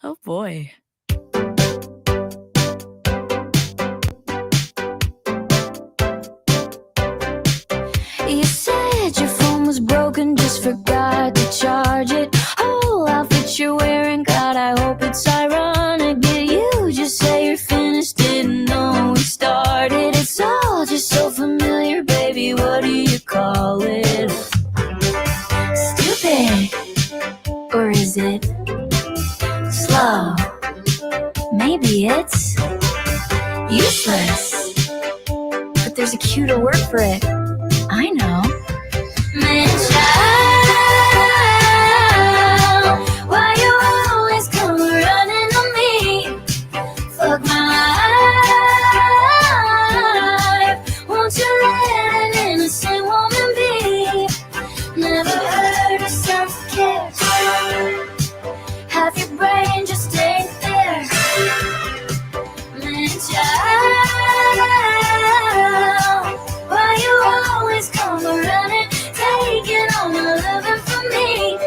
Oh boy. You said your phone was broken, just forgot to charge it. Whole outfit you're wearing, God, I hope it's ironic. Did you just say you're finished? Didn't know we started. It's all just so familiar, baby. What do you call it? Stupid, or is it slow? Maybe it's useless, but there's a cuter word for it. I know. Man, child, why you always come running to me? Fuck my life. Won't you let an innocent woman be? Never heard of self-care. Half your brain just ain't there. Man, child, why you always come running, taking all my loving from me?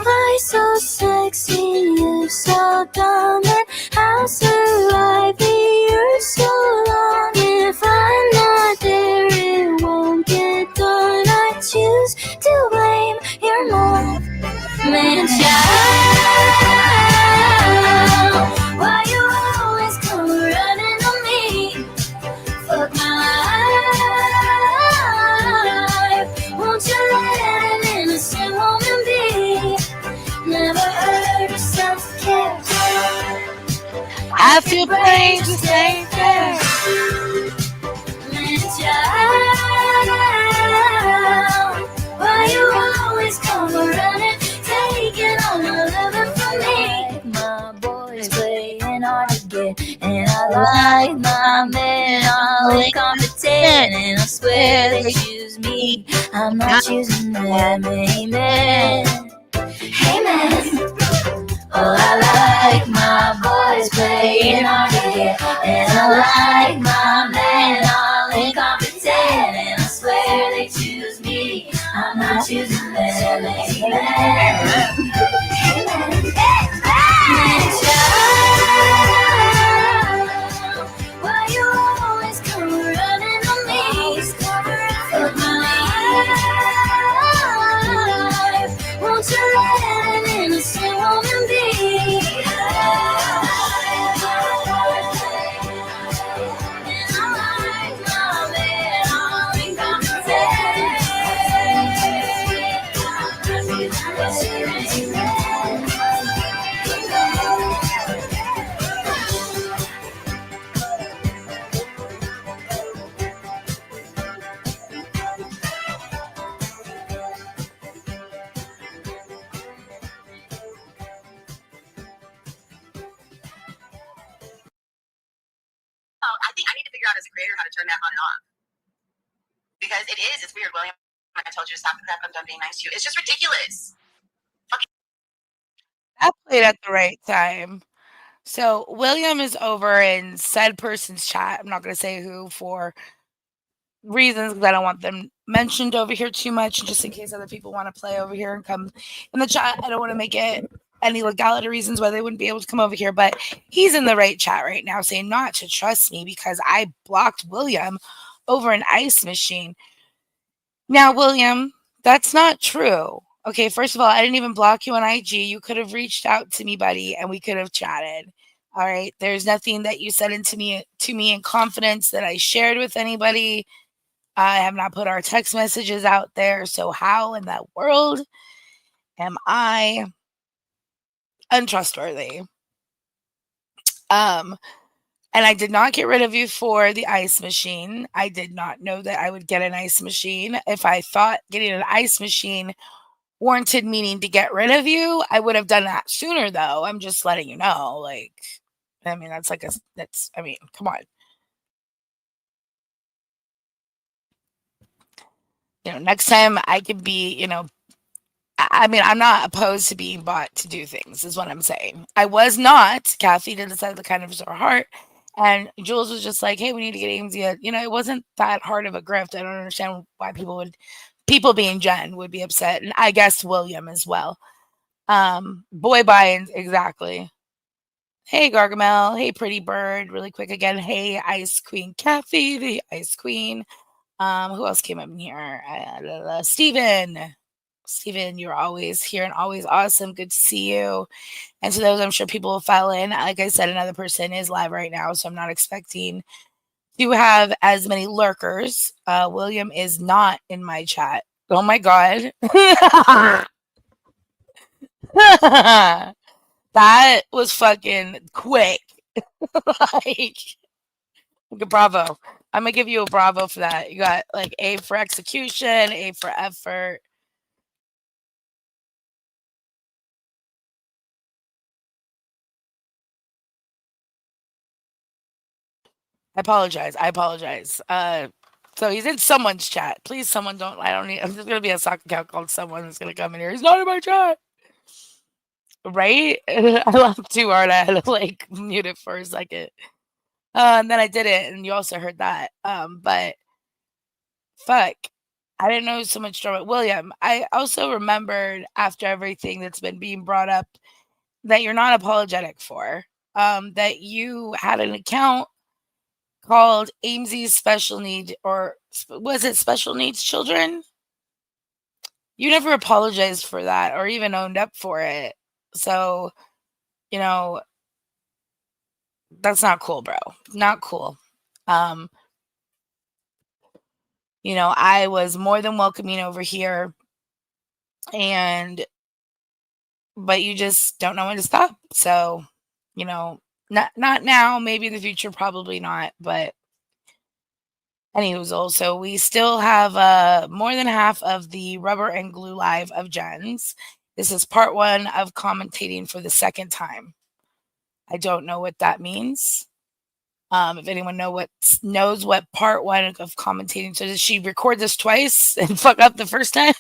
Why so sexy, you so dumb, and I'll survive you're so long. If I'm not there, it won't get done. I choose to blame your mom. Man, child, why you always come running to me? Fuck my life. Won't you let an innocent woman be? Never heard of self-care. Half your brain just ain't there. Man, child, why you always come running, taking all my loving from me? My boys playing hard to get, and I like my men all incompetent, and I swear they choose me. I'm not choosing them. Amen. Amen. Oh, I like my boys playing hard to get, and I like my men all incompetent, and I swear they choose me. I'm not choosing them. Amen. Man, child, why you always come running on me? Fuck my life. Won't you let an innocent woman be? And I like my man all I think I need to figure out as a creator how to turn that on and off. Because it's weird, William. I told you to stop the crap. I'm done being nice to you. It's just ridiculous. That played at the right time. So William is over in said person's chat. I'm not going to say who for reasons because I don't want them mentioned over here too much, just in case other people want to play over here and come in the chat. I don't want to make it any legality reasons why they wouldn't be able to come over here, but he's in the right chat right now saying not to trust me because I blocked William over an ice machine. Now, William, that's not true. Okay, first of all, I didn't even block you on IG. You could have reached out to me, buddy, and we could have chatted. All right. There's nothing that you said to me in confidence that I shared with anybody. I have not put our text messages out there. So how in that world am I untrustworthy? And I did not get rid of you for the ice machine. I did not know that I would get an ice machine. If I thought getting an ice machine warranted meaning to get rid of you, I would have done that sooner, though. I'm just letting you know. Like, I mean, come on. Next time I could be, I'm not opposed to being bought to do things, is what I'm saying. I was not. Kathy did decide the kindness of her heart, And Jules was just like, "Hey, we need to get Amesy it wasn't that hard of a grift. I don't understand why people being Jen would be upset, and I guess William as well. Boy buy-ins, exactly. Hey, Gargamel. Hey, Pretty Bird. Really quick again. Hey, Ice Queen Kathy, the Ice Queen. Who else came up in here? Steven. Steven, you're always here and always awesome. Good to see you. And so those, I'm sure people will file in. Like I said, another person is live right now, so I'm not expecting to have as many lurkers. William is not in my chat. Oh my god. That was fucking quick. Like, bravo. I'm gonna give you a bravo for that. You got like A for execution, A for effort. I apologize. So he's in someone's chat. Please, someone don't. I don't need. I'm just gonna be a sock account called someone that's gonna come in here. He's not in my chat, right? I laughed too hard. I had to like mute it for a second, and then I did it, and you also heard that. But fuck, I didn't know so much drama. William, I also remembered after everything that's been being brought up that you're not apologetic for. That you had an account called Amesy's Special Need, or was it Special Needs Children? You never apologized for that or even owned up for it. So, you know, that's not cool, bro. Not cool. Um, I was more than welcoming over here, and but you just don't know when to stop. So, not now, maybe in the future, probably not, but anywho's also, we still have more than half of the Rubber and Glue Live of Jen's. This is part one of commentating for the second time. I don't know what that means. If anyone knows what part one of commentating, so did she record this twice and fuck up the first time?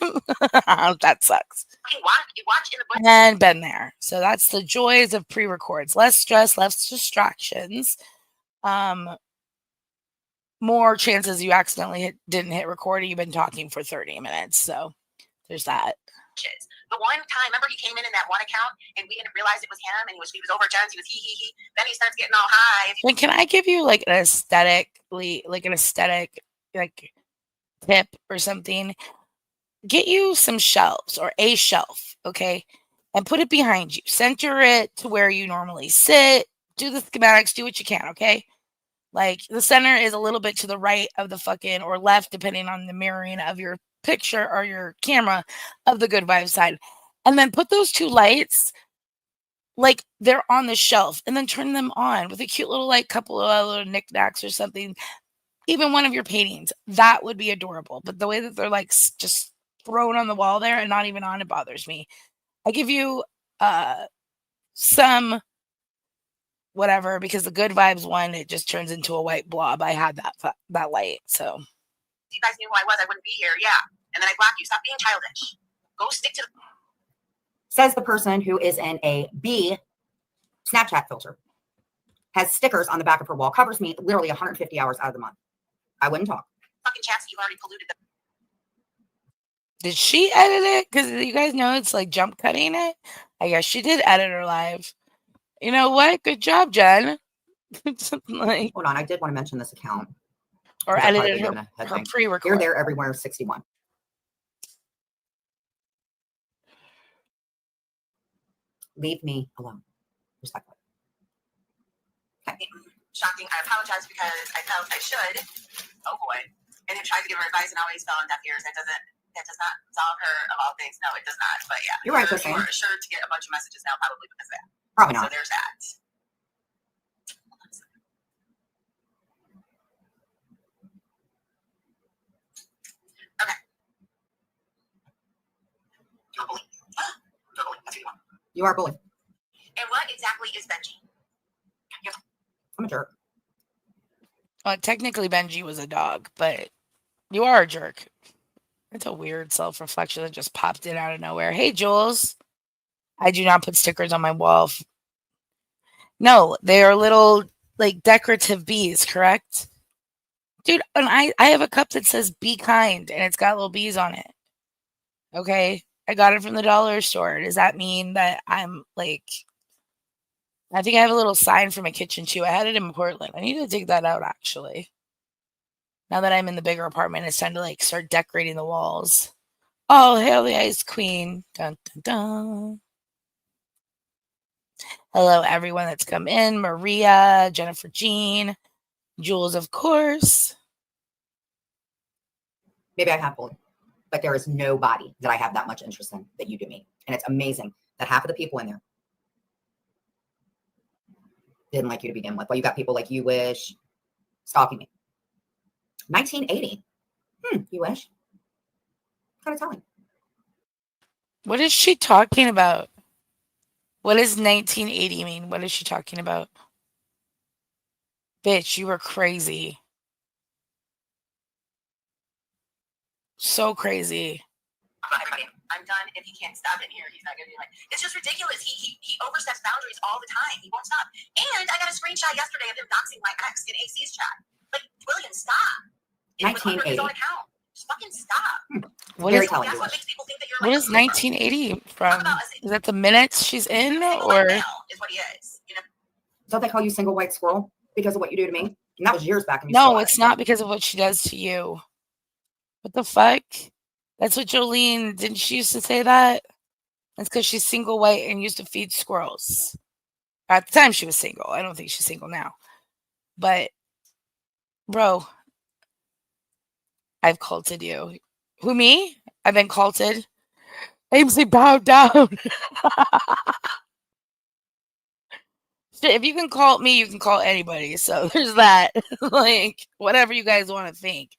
That sucks. Watch in the book. And been there. So that's the joys of pre-records. Less stress, less distractions. More chances you accidentally didn't hit record, or you've been talking for 30 minutes. So there's that. The one time, remember he came in that one account and we didn't realize it was him, and he was over Jen's. He was he. Then he starts getting all high. And can I give you like an aesthetic like tip or something? Get you some shelves or a shelf, okay, and put it behind you. Center it to where you normally sit. Do the schematics. Do what you can, okay? Like the center is a little bit to the right of the fucking, or left, depending on the mirroring of your picture or your camera, of the good vibe side. And then put those two lights like they're on the shelf, and then turn them on with a cute little like couple of little knickknacks or something. Even one of your paintings, that would be adorable. But the way that they're like just thrown on the wall there and not even on, it bothers me. I give you some whatever, because the good vibes one, it just turns into a white blob. I had that light. So if you guys knew who I was, I wouldn't be here. Yeah. And then I block you. Stop being childish. Go stick to says the person who is in a B Snapchat filter, has stickers on the back of her wall, covers me literally 150 hours out of the month. I wouldn't talk. fucking chats. You've already polluted them. did she edit it? Because you guys know it's like jump cutting it. I guess she did edit her live. You know what? Good job, Jen. Like, Hold on, I did want to mention this account. or Because I've probably edited been her, given a head her thing. pre-record. Here, there, everywhere, 61. Leave me alone. Respectfully. Shocking. I apologize because I felt I should. Oh boy. And then tried to give her advice and always fell on deaf ears. That does not solve her of all things. No, it does not. But yeah, You're right, Christine. You're sure to get a bunch of messages now, probably because of that. Probably So not. there's that. Okay. You're a bully. You're a bully. That's who you are. You are a bully. And what exactly is Benji? I'm a jerk. Well, technically Benji was a dog, but you are a jerk. It's a weird self-reflection that just popped in out of nowhere. Hey, Jules. I do not put stickers on my wall. No, they are little like decorative bees, correct? Dude, and I have a cup that says "Be kind" and it's got little bees on it. Okay, I got it from the dollar store. Does that mean that I'm like? I think I have a little sign for my kitchen too. I had it in Portland. I need to dig that out actually. Now that I'm in the bigger apartment, it's time to like start decorating the walls. Oh, hail the Ice Queen! Dun dun dun. Hello, everyone that's come in. Maria, Jennifer Jean, Jules, of course. Maybe I have bullied, but there is nobody that I have that much interest in that you do me. And it's amazing that half of the people in there didn't like you to begin with. Well, you got people like You Wish stalking me. 1980. You wish. Kind of telling. What is she talking about? What does 1980 mean? What is she talking about? Bitch, you were crazy. So crazy. I'm done. If he can't stop it here, he's not gonna be like. It's just ridiculous. He oversteps boundaries all the time. He won't stop. And I got a screenshot yesterday of him doxing my ex in AC's chat. Like, William, stop. It was under his own account. Just fucking stop. What Very is telling. That's what makes people think that you're what like. is 1980 from? Is that the minutes she's in, or Is what he is. You know. Don't they call you single white squirrel because of what you do to me? And that was years back. And you no? still are. It's not because of what she does to you. What the fuck? That's what Jolene didn't she used to say that? That's because she's single white and used to feed squirrels. At the time she was single. I don't think she's single now. But bro, I've culted you. Who, me? I've been culted. Aimsy, bow down. If you can call me, you can call anybody. So there's that. Like, whatever you guys want to think.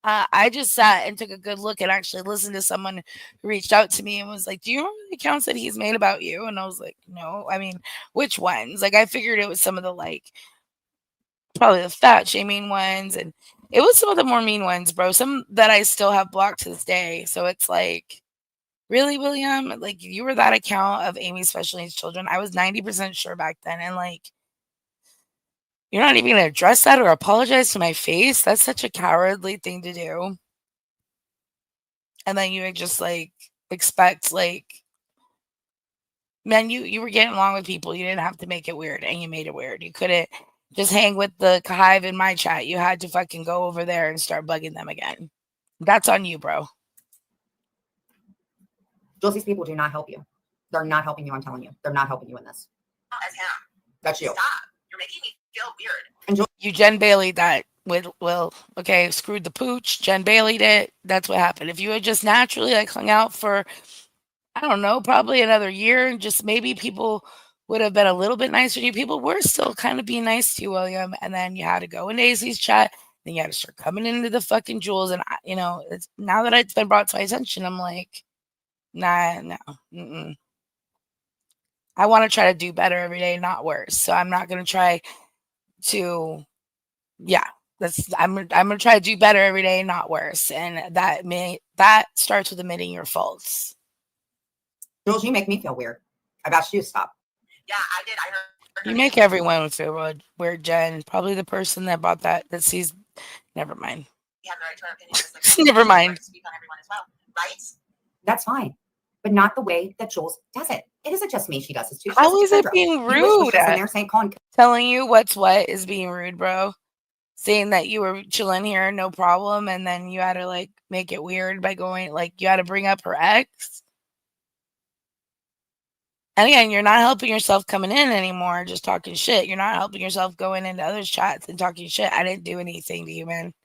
I just sat and took a good look and actually listened to someone who reached out to me and was like, "Do you remember the accounts that he's made about you?" And I was like, "No." I mean, which ones? Like, I figured it was some of the like, probably the fat shaming ones, and it was some of the more mean ones, bro. Some that I still have blocked to this day. So it's like, really, William? Like, you were that account of Amy's special needs children? I was 90% sure back then, and like, you're not even gonna address that or apologize to my face? That's such a cowardly thing to do. And then you would just like expect like, man, you were getting along with people. You didn't have to make it weird, and you made it weird. You couldn't just hang with the hive in my chat. You had to fucking go over there and start bugging them again. That's on you, bro. Jules, these people do not help you. They're not helping you. I'm telling you, they're not helping you in this. As him. That's you. Stop. You're making me feel weird. And Jules, You Jen Bailey that with Will. Okay, screwed the pooch. Jen Bailey'd it. That's what happened. If you had just naturally like hung out for, I don't know, probably another year, and just maybe people would have been a little bit nicer to you. People were still kind of being nice to you, William. And then you had to go into AC's chat. Then you had to start coming into the fucking Jules. And, you know, it's, now that it's been brought to my attention, I'm like, nah, no. Mm-mm. I want to try to do better every day, not worse. So I'm not going to try to, yeah, I'm going to try to do better every day, not worse. And that starts with admitting your faults. Jules, you make me feel weird. I've asked you to stop. Yeah, I did. I heard. You make everyone feel weird, Jen. Probably the person that bought that sees. Never mind. You have the right to our opinion. Just like Never mind. Speak on everyone as well, right? That's fine, but not the way that Jules does it. It isn't just me. She does this too. How is it being rude? Telling you what's what is being rude, bro. Saying that you were chilling here, no problem, and then you had to like make it weird by going like you had to bring up her ex. And again, you're not helping yourself coming in anymore, just talking shit. You're not helping yourself going into others' chats and talking shit. I didn't do anything to you, man.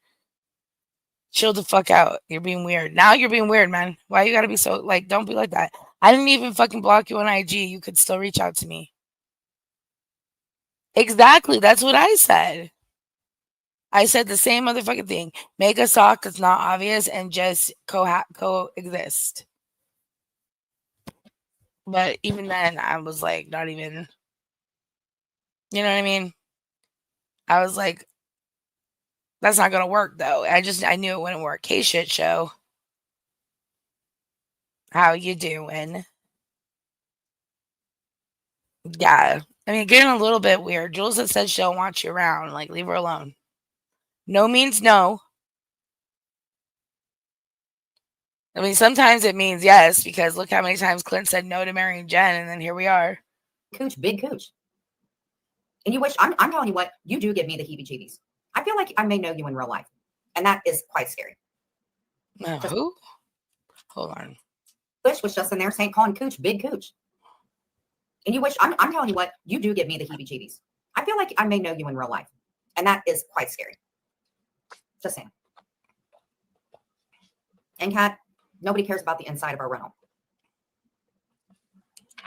Chill the fuck out. You're being weird. Now you're being weird, man. Why you gotta be so like, don't be like that. I didn't even fucking block you on IG. You could still reach out to me. Exactly. That's what I said. I said the same motherfucking thing. Make a sock that's not obvious and just coexist. But even then, I was like, not even, you know what I mean? I was like, that's not going to work, though. I knew it wouldn't work. Hey, shit show. How you doing? Yeah, I mean, getting a little bit weird. Jules has said she'll want you around. Like, leave her alone. No means no. I mean, sometimes it means yes, because look how many times Clint said no to marrying Jen, and then here we are. Cooch, big cooch. And you wish, I'm telling you what, you do give me the heebie-jeebies. I feel like I may know you in real life. And that is quite scary. Who? Hold on. Bush was just in there saying, calling Cooch, big cooch. And you wish, I'm telling you what, you do give me the heebie-jeebies. I feel like I may know you in real life. And that is quite scary. Just saying. And Kat, nobody cares about the inside of our rental.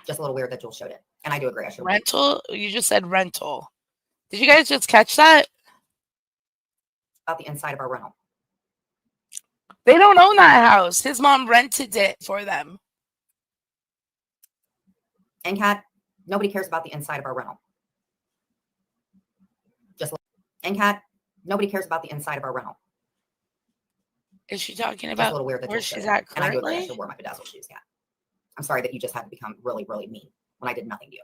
Just a little weird that Jules showed it. And I do agree. I should. Rental? You just said rental. Did you guys just catch that? About the inside of our rental. They don't own that house. His mom rented it for them. And Kat, nobody cares about the inside of our rental. And Kat, nobody cares about the inside of our rental. Is she talking Just about a little weird that where Jules showed she's it. at And I do agree. I currently? should wear my bedazzled shoes, Kat. I'm sorry that you just had to become really, really mean when I did nothing to you.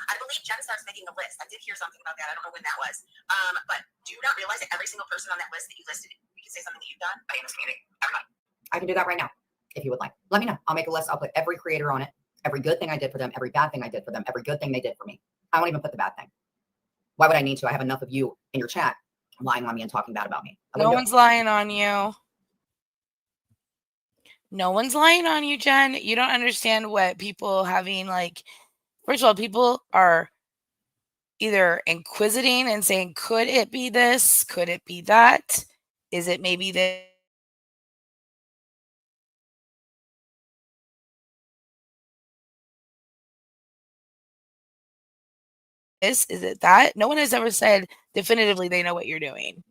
I believe Jen starts making a list. I did hear something about that. I don't know when that was. But do you not realize that every single person on that list that you listed, you can say something that you've done by this meeting? Everybody. I can do that right now if you would like. Let me know. I'll make a list. I'll put every creator on it, every good thing I did for them, every bad thing I did for them, every good thing they did for me. I won't even put the bad thing. Why would I need to? I have enough of you in your chat lying on me and talking bad about me. No one's lying on you. No one's lying on you, Jen. You don't understand what people having, like, first of all, people are either inquisiting and saying, could it be this? Could it be that? Is it maybe this? Is it that? No one has ever said definitively they know what you're doing.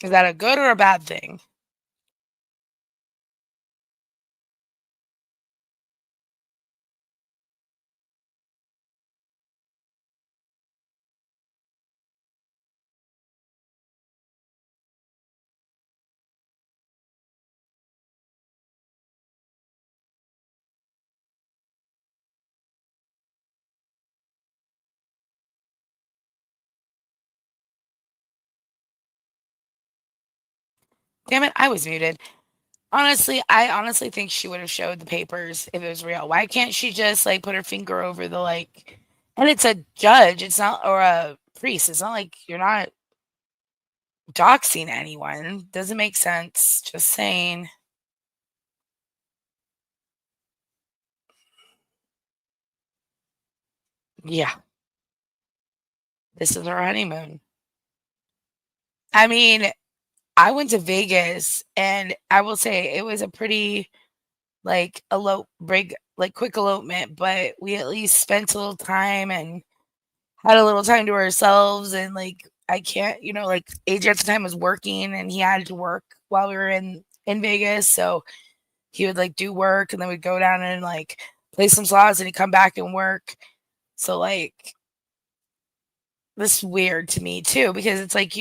Is that a good or a bad thing? Damn it, I was muted. Honestly, I honestly think she would have showed the papers if it was real. Why can't she just like put her finger over the like, and it's a judge, it's not, or a priest. It's not like you're not doxing anyone. Doesn't make sense. Just saying. Yeah. This is our honeymoon. I mean, I went to Vegas and I will say it was a pretty like quick elopement, but we at least spent a little time and had a little time to ourselves. And like, I can't, like AJ at the time was working and he had to work while we were in Vegas. So he would like do work and then we'd go down and like play some slots and he'd come back and work. So like, this is weird to me too, because it's like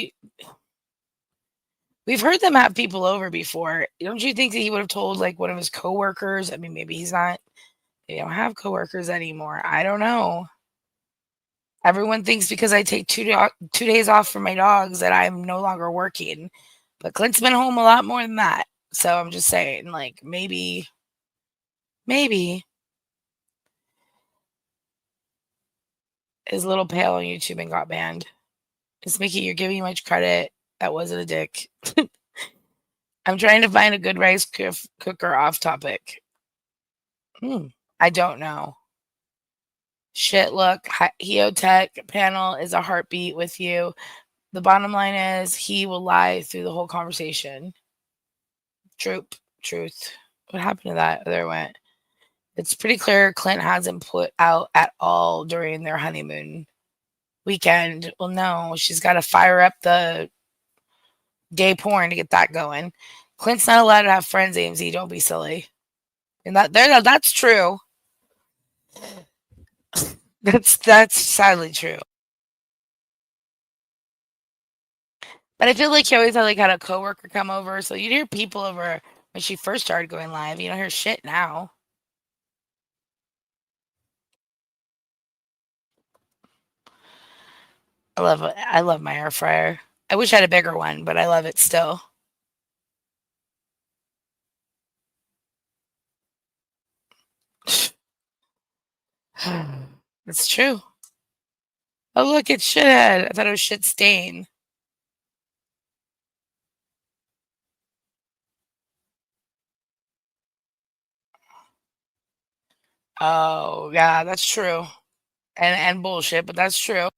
we've heard them have people over before. Don't you think that he would have told like one of his coworkers? I mean, maybe they don't have coworkers anymore. I don't know. Everyone thinks because I take 2 days off from my dogs that I'm no longer working. But Clint's been home a lot more than that. So I'm just saying, like, maybe. His little pale on YouTube and got banned. It's Mickey, you're giving much credit. That wasn't a dick. I'm trying to find a good rice cooker off topic. I don't know. Shit, look, Heotech panel is a heartbeat with you. The bottom line is he will lie through the whole conversation. Truth. What happened to that? There it went. It's pretty clear Clint hasn't put out at all during their honeymoon weekend. Well, no, she's got to fire up the gay porn to get that going. Clint's not allowed to have friends, AMZ. Don't be silly. And that's true. That's sadly true. But I feel like she always had a coworker come over, so you'd hear people over when she first started going live. You don't hear shit now. I love my air fryer. I wish I had a bigger one, but I love it still. It's true. Oh, look, it's shithead. I thought it was shit stain. Oh, yeah, that's true. And bullshit, but that's true.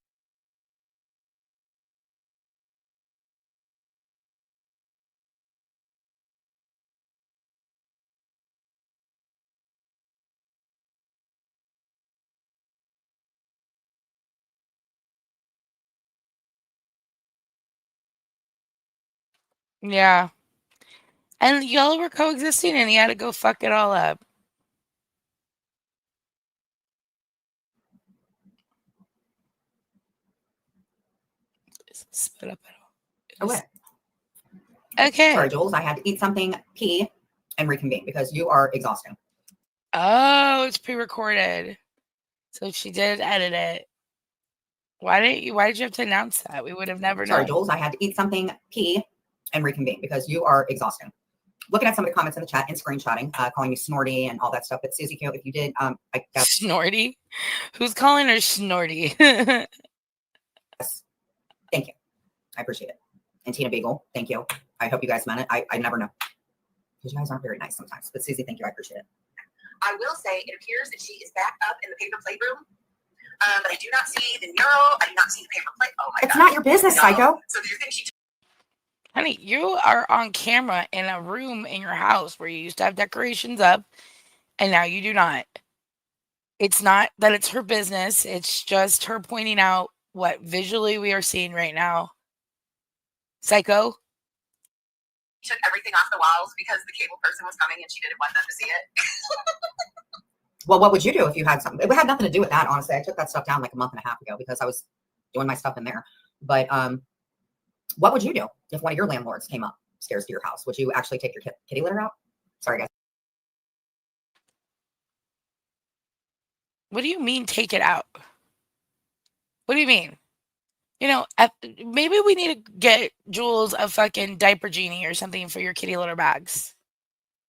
Yeah. And y'all were coexisting and he had to go fuck it all up. Spit up it Oh, all. wait. Okay. Sorry, Jules. I had to eat something, pee, and reconvene because you are exhausting. Oh, it's pre-recorded. So she did edit it. Why did you have to announce that? We would have never Sorry, known. Jules. I had to eat something, pee, and reconvene because you are exhausting. Looking at some of the comments in the chat and screenshotting, calling you snorty and all that stuff. But Susie Q, if you did, I guess. Snorty? Who's calling her snorty? Thank you. I appreciate it. And Tina Beagle, thank you. I hope you guys meant it. I never know. Because you guys aren't very nice sometimes. But Susie, thank you. I appreciate it. I will say it appears that she is back up in the paper plate room. But I do not see the mural. I do not see the paper plate. Oh my god. It's not your business, Psycho. So do you think she Honey, you are on camera in a room in your house where you used to have decorations up and now you do not. It's not that it's her business. It's just her pointing out what visually we are seeing right now. Psycho? took everything off the walls because the cable person was coming and she didn't want them to see it? Well, what would you do if you had something? It had nothing to do with that, honestly. I took that stuff down like a month and a half ago because I was doing my stuff in there. But what would you do if one of your landlords came upstairs to your house? Would you actually take your kitty litter out? Sorry, guys. What do you mean take it out? What do you mean? You know, maybe we need to get Jules a fucking diaper genie or something for your kitty litter bags.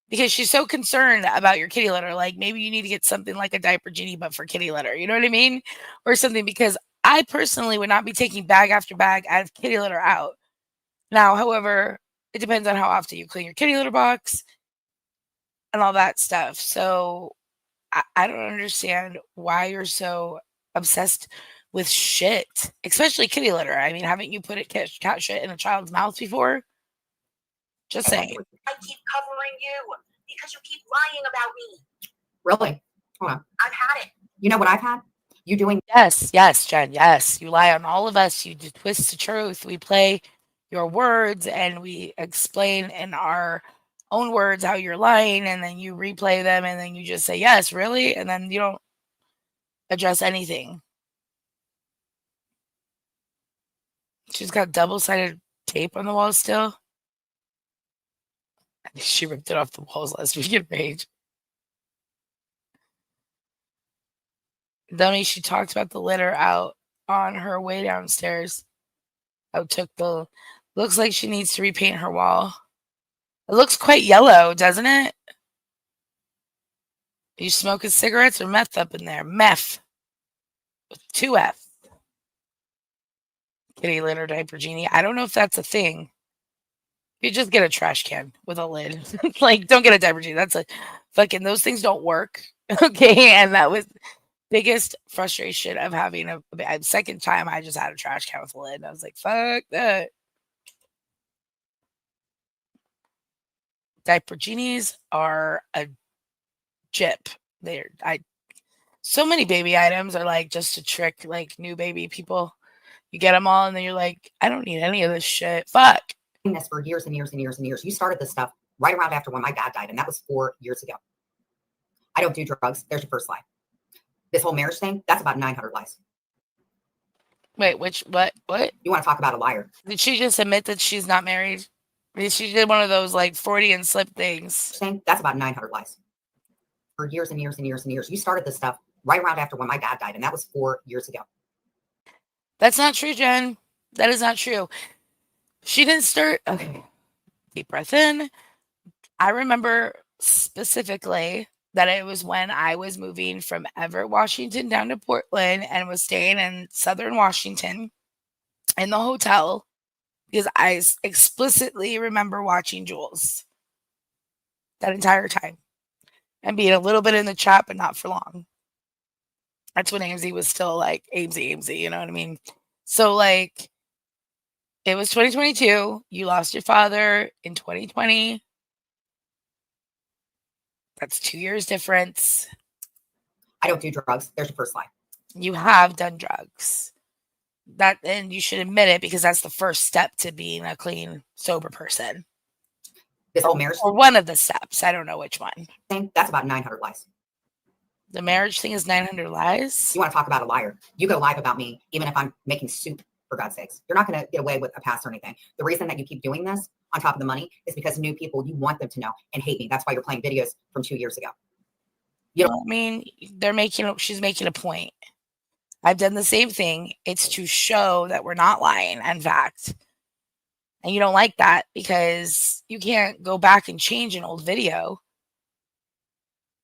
Because she's so concerned about your kitty litter. Like maybe you need to get something like a diaper genie, but for kitty litter. You know what I mean? Or something, because I personally would not be taking bag after bag out of kitty litter out. Now, however, it depends on how often you clean your kitty litter box and all that stuff. So I don't understand why you're so obsessed with shit, especially kitty litter. I mean, haven't you put cat shit in a child's mouth before? Just saying. I keep covering you because you keep lying about me. Really? Hold on. I've had it. You know what I've had? You doing? Yes, Jen. Yes, you lie on all of us. You twist the truth. We play your words and we explain in our own words how you're lying, and then you replay them, and then you just say yes, really, and then you don't address anything. She's got double-sided tape on the wall still. I think she ripped it off the walls last week in Rage. Dummy, she talked about the litter out on her way downstairs. Looks like she needs to repaint her wall. It looks quite yellow, doesn't it? Are you smoking cigarettes or meth up in there? Meth. With 2 F. Kitty litter diaper genie. I don't know if that's a thing. You just get a trash can with a lid. Like, don't get a diaper genie. That's a fucking, those things don't work. Okay. And that was biggest frustration of having a second time I just had a trash can with a lid. And I was like, fuck that. Diaper genies are a jip. So many baby items are like just to trick like new baby people. You get them all and then you're like, I don't need any of this shit. Fuck. This for years and years and years and years. You started this stuff right around after when my dad died, and that was 4 years ago. I don't do drugs. There's your first lie. This whole marriage thing, that's about 900 lies. Wait, what? You want to talk about a liar? Did she just admit that she's not married? She did one of those like 40 and slip things. That's about 900 lies. For years and years and years and years. You started this stuff right around after when my dad died, and that was 4 years ago. That's not true, Jen. That is not true. She didn't start. Okay. Deep breath in. I remember specifically that it was when I was moving from Everett, Washington down to Portland and was staying in Southern Washington in the hotel because I explicitly remember watching Jules that entire time and being a little bit in the chat, but not for long. That's when AMZ was still like AMZ, you know what I mean? So, like, it was 2022. You lost your father in 2020. That's 2 years difference. I don't do drugs. There's your first lie. You have done drugs. That, and you should admit it because that's the first step to being a clean, sober person. This whole marriage Or one of the steps. I don't know which one. thing, that's about 900 lies. The marriage thing is 900 lies. You want to talk about a liar? You go live about me, even if I'm making soup, for God's sakes. You're not going to get away with a pass or anything. The reason that you keep doing this on top of the money is because new people, you want them to know and hate me. That's why you're playing videos from 2 years ago. You know, I mean, she's making a point. I've done the same thing. It's to show that we're not lying, in fact. And you don't like that because you can't go back and change an old video.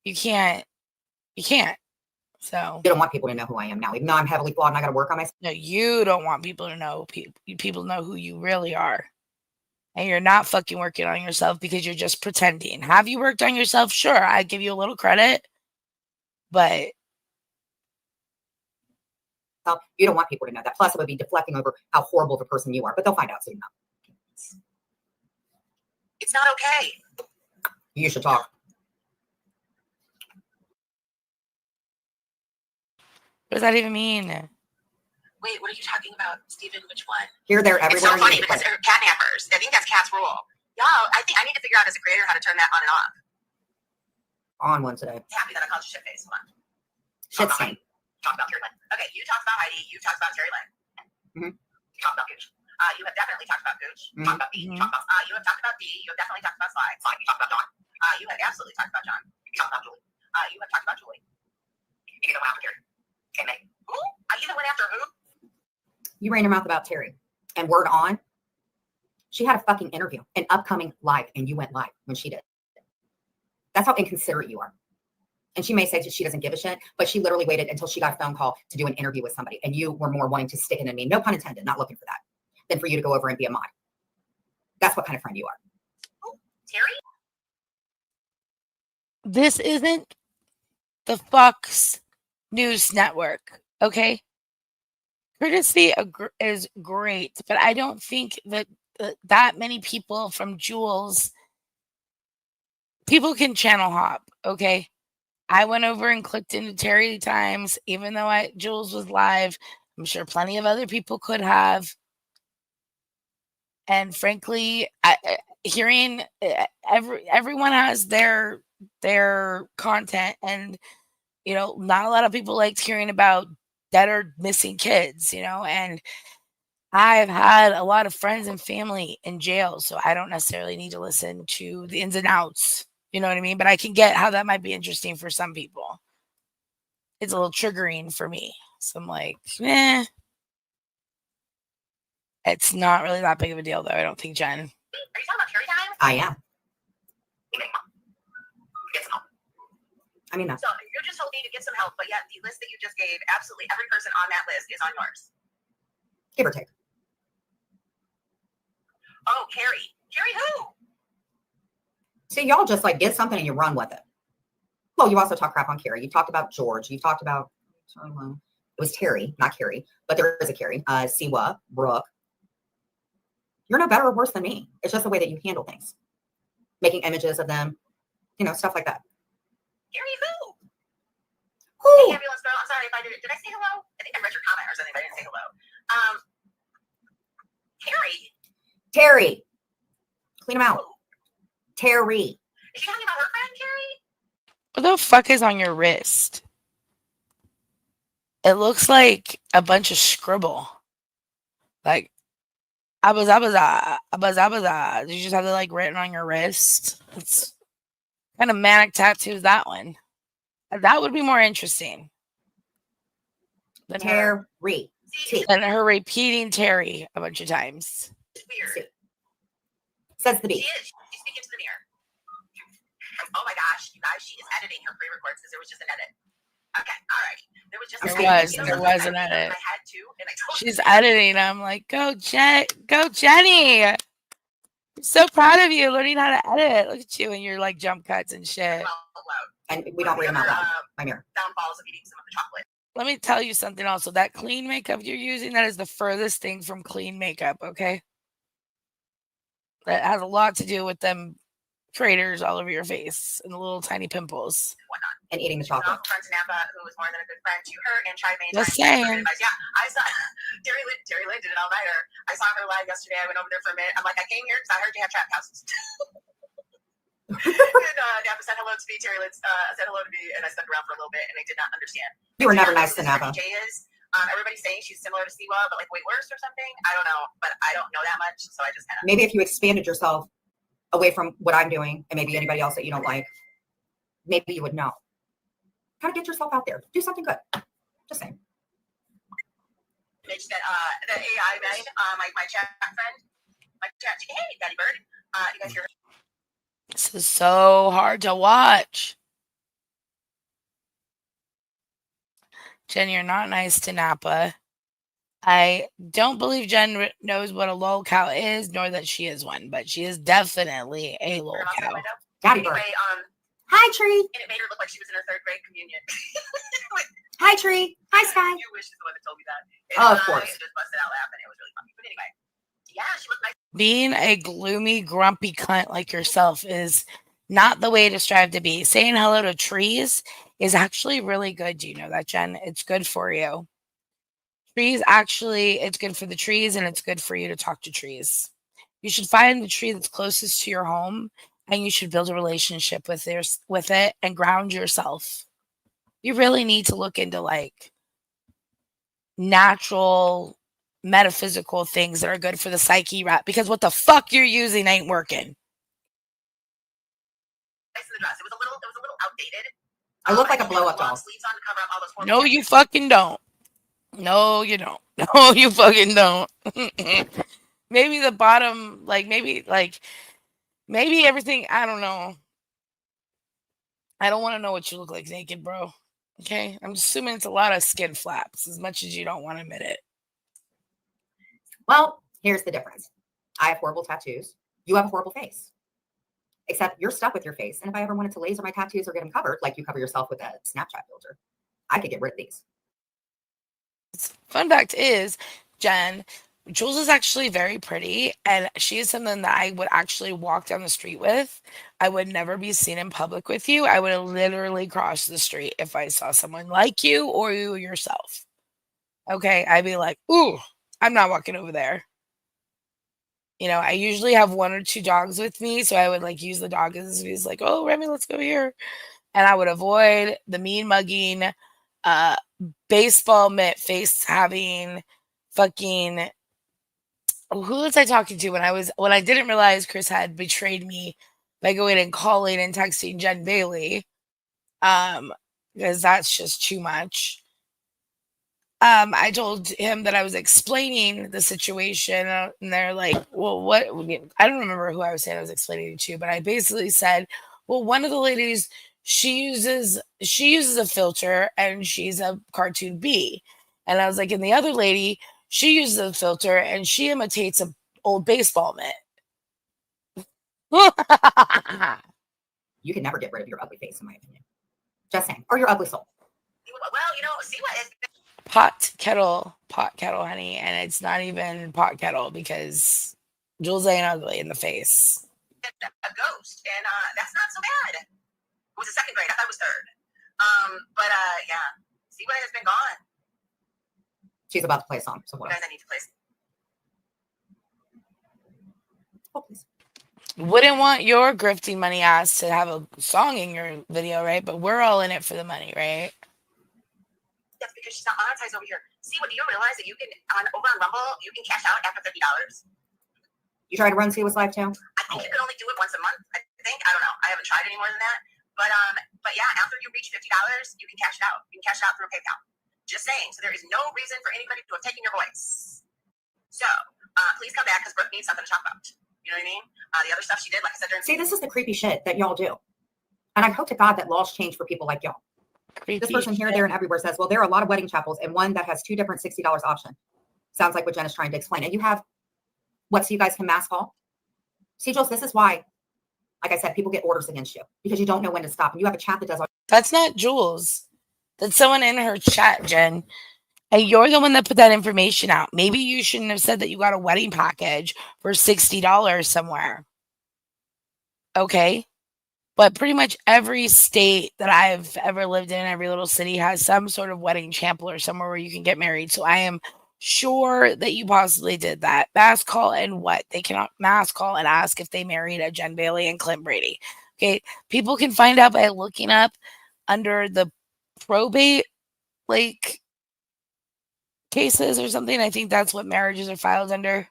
You can't. So you don't want people to know who I am now, even though I'm heavily flawed and I got to work on myself. no, you don't want people to know. People know who you really are. And you're not fucking working on yourself because you're just pretending. Have you worked on yourself? Sure, I give you a little credit. But You don't want people to know that. Plus, it would be deflecting over how horrible of a person you are, but they'll find out soon enough. It's not okay. You should talk. what does that even mean? Wait, what are you talking about, Stephen? Which one? Here, there, It's everywhere. so funny because they're catnappers. I think that's cat's rule. Y'all, I think I need to figure out as a creator how to turn that on and off. On one today. Happy that I called you shit face. Hold on. Shit stain. Talk about Terry Lynn. Okay, you talked about Heidi. You talked about Terry Lynn. Mhm. You talked about Gooch. You have definitely talked about Gooch. Mhm. Talked about B. You talked about, you have talked about D. You have definitely talked about Sly. Sly. You talked about John. You have absolutely talked about John. You talked about Julie. You have talked about Julie. You even went after Terry. Okay, Meg. Who? I even went after who? You ran your mouth about Terry. And word on, she had a fucking interview, an upcoming live, and you went live when she did. That's how inconsiderate you are. And she may say that she doesn't give a shit, but she literally waited until she got a phone call to do an interview with somebody. And you were more wanting to stick it in me, no pun intended, not looking for that, than for you to go over and be a mod. That's what kind of friend you are. Who? Terry? This isn't the Fox News Network, okay? Courtesy is great, but I don't think that that many people from Jules, people can channel hop, okay? I went over and clicked into Terry Times, even though Jules was live. I'm sure plenty of other people could have. And frankly, hearing everyone has their content, and not a lot of people liked hearing about dead or missing kids, and I've had a lot of friends and family in jail, so I don't necessarily need to listen to the ins and outs. You know what I mean? But I can get how that might be interesting for some people. It's a little triggering for me. So I'm like, it's not really that big of a deal, though. I don't think, Jen. Are you talking about Terry Time? I am. Get some help. I mean, So you just told me to get some help, but yet the list that you just gave, absolutely every person on that list is on yours. give or take. Oh, Carrie. Carrie who? See, y'all just like get something and you run with it. Well, you also talk crap on Carrie. You talked about George. You talked about, it was Terry, not Carrie, but there is a Carrie. Siwa, Brooke. You're no better or worse than me. It's just the way that you handle things. Making images of them, stuff like that. Carrie who? Who? Hey, ambulance girl. I'm sorry if I did I say hello? I think I read your comment or something, but I didn't say hello. Carrie. Terry. Clean them out. Who? Terry. Is she talking about her friend, Carrie? What the fuck is on your wrist? It looks like a bunch of scribble. Like, abazabaza, abazabaza. Did you just have it like written on your wrist? It's kind of manic tattoo, that one. That would be more interesting. Than her. Terry. See, and her repeating Terry a bunch of times. it's weird. Says the She beef. is. She's speaking to the mirror. Oh my gosh, you guys, she is editing her pre-records because there was just an edit. Okay, all right. There was just There was an edit. I had to, and I told She's editing. I'm like, go Jenny. I'm so proud of you learning how to edit. Look at you and your like jump cuts and shit. And we don't read them out loud. My mirror. Downfalls of eating some of the chocolate. Let me tell you something also. That clean makeup you're using, that is the furthest thing from clean makeup, okay? That has a lot to do with them craters all over your face and the little tiny pimples. And eating the An chocolate. awful friend to Napa who was more than a good friend to her and tried many Just times. to give her saying. advice. Yeah, I saw Terry Lynn did it all nighter. I saw her live yesterday. I went over there for a minute. I'm like, I came here because I heard you have trap houses. And Napa said hello to me. Terry Lynn said hello to me, and I stuck around for a little bit, and I did not understand. You were never nice to Napa. Jay is. Everybody's saying she's similar to Siwa, but like way worse or something. I don't know, but I don't know that much, so I just kind of. Maybe if you expanded yourself away from what I'm doing and maybe anybody else that you don't like, maybe you would know. Kind of get yourself out there. Do something good. Just saying. Mitch that the AI made, my chat friend, my chat. Hey, Daddy Bird. You guys hear? This is so hard to watch. Jen, you're not nice to Napa. I don't believe Jen knows what a lolcow is, nor that she is one, but she is definitely a lolcow. Daddy Bird. Anyway, Hi, Tree. and it made her look like she was in her third grade communion. Hi, Tree. Hi, Sky. You wish is the one that told me that. Oh, of course. I just busted out laughing. It was really funny. But anyway, yeah, she looked nice. Being a gloomy, grumpy cunt like yourself is not the way to strive to be. Saying hello to trees is actually really good. Do you know that, Jen? It's good for you. Trees actually, it's good for the trees and it's good for you to talk to trees. You should find the tree that's closest to your home and you should build a relationship with it and ground yourself. You really need to look into like natural metaphysical things that are good for the psyche, right? Because what the fuck you're using ain't working. Nice in the dress. It was a little outdated. I look like a I blow-up had long doll. sleeves on to cover up all those horrible No, you fucking don't. No, you don't. No, you fucking don't. Maybe the bottom, maybe everything. I don't know. I don't want to know what you look like naked, bro. Okay, I'm assuming it's a lot of skin flaps, as much as you don't want to admit it. Well, here's the difference. I have horrible tattoos. You have a horrible face. Except you're stuck with your face. And if I ever wanted to laser my tattoos or get them covered, like you cover yourself with a Snapchat filter, I could get rid of these. Fun fact is, Jen, Jules is actually very pretty, and she is someone that I would actually walk down the street with. I would never be seen in public with you. I would literally cross the street if I saw someone like you or you yourself. Okay, I'd be like, ooh, I'm not walking over there. You know, I usually have one or two dogs with me, so I would like use the dog as he's like, oh, Remy, let's go here. And I would avoid the mean mugging, baseball mitt face having fucking who was I talking to when I didn't realize Chris had betrayed me by going and calling and texting Jen Bailey, because that's just too much. I told him that I was explaining the situation, and they're like, well, what? I don't remember who I was saying I was explaining it to, but I basically said, well, one of the ladies, she uses a filter and she's a cartoon bee. And I was like, and the other lady, she uses a filter and she imitates an old baseball mitt. You can never get rid of your ugly face, in my opinion. Just saying. Or your ugly soul. Well, see what is pot kettle, honey. And it's not even pot kettle because Jules ain't ugly in the face. a ghost, and that's not so bad. It was a second grade. I thought it was third. But yeah, see what has been gone. She's about to play a song. So what Guys, else? I need to play. Oh, please. Wouldn't want your grifting money ass to have a song in your video, right? But we're all in it for the money, right? That's because she's not monetized over here. See, what do you realize that you can over on Rumble, you can cash out after $50. You try to run Siwa's live too? I think you can only do it once a month. I think. I don't know. I haven't tried any more than that. But yeah, after you reach $50, you can cash it out. You can cash it out through PayPal. Just saying. So there is no reason for anybody to have taken your voice. So please come back because Brooke needs something to talk about. You know what I mean? The other stuff she did, like I said, See, this is the creepy shit that y'all do. And I hope to God that laws change for people like y'all. Creepy This person here, there, and everywhere says, well, there are a lot of wedding chapels and one that has 2 different $60 option. Sounds like what Jen is trying to explain. And you have what, so you guys can mass call? See, Jules, this is why, like I said, people get orders against you because you don't know when to stop. And you have a chat that does all. That's not Jules. That's someone in her chat, Jen. And you're the one that put that information out. Maybe you shouldn't have said that you got a wedding package for $60 somewhere. Okay. But pretty much every state that I've ever lived in, every little city has some sort of wedding chapel or somewhere where you can get married. So I am sure that you possibly did that. Mass call and what? They cannot mass call and ask if they married a Jen Bailey and Clint Brady. Okay. People can find out by looking up under the probate, like, cases or something. I think that's what marriages are filed under.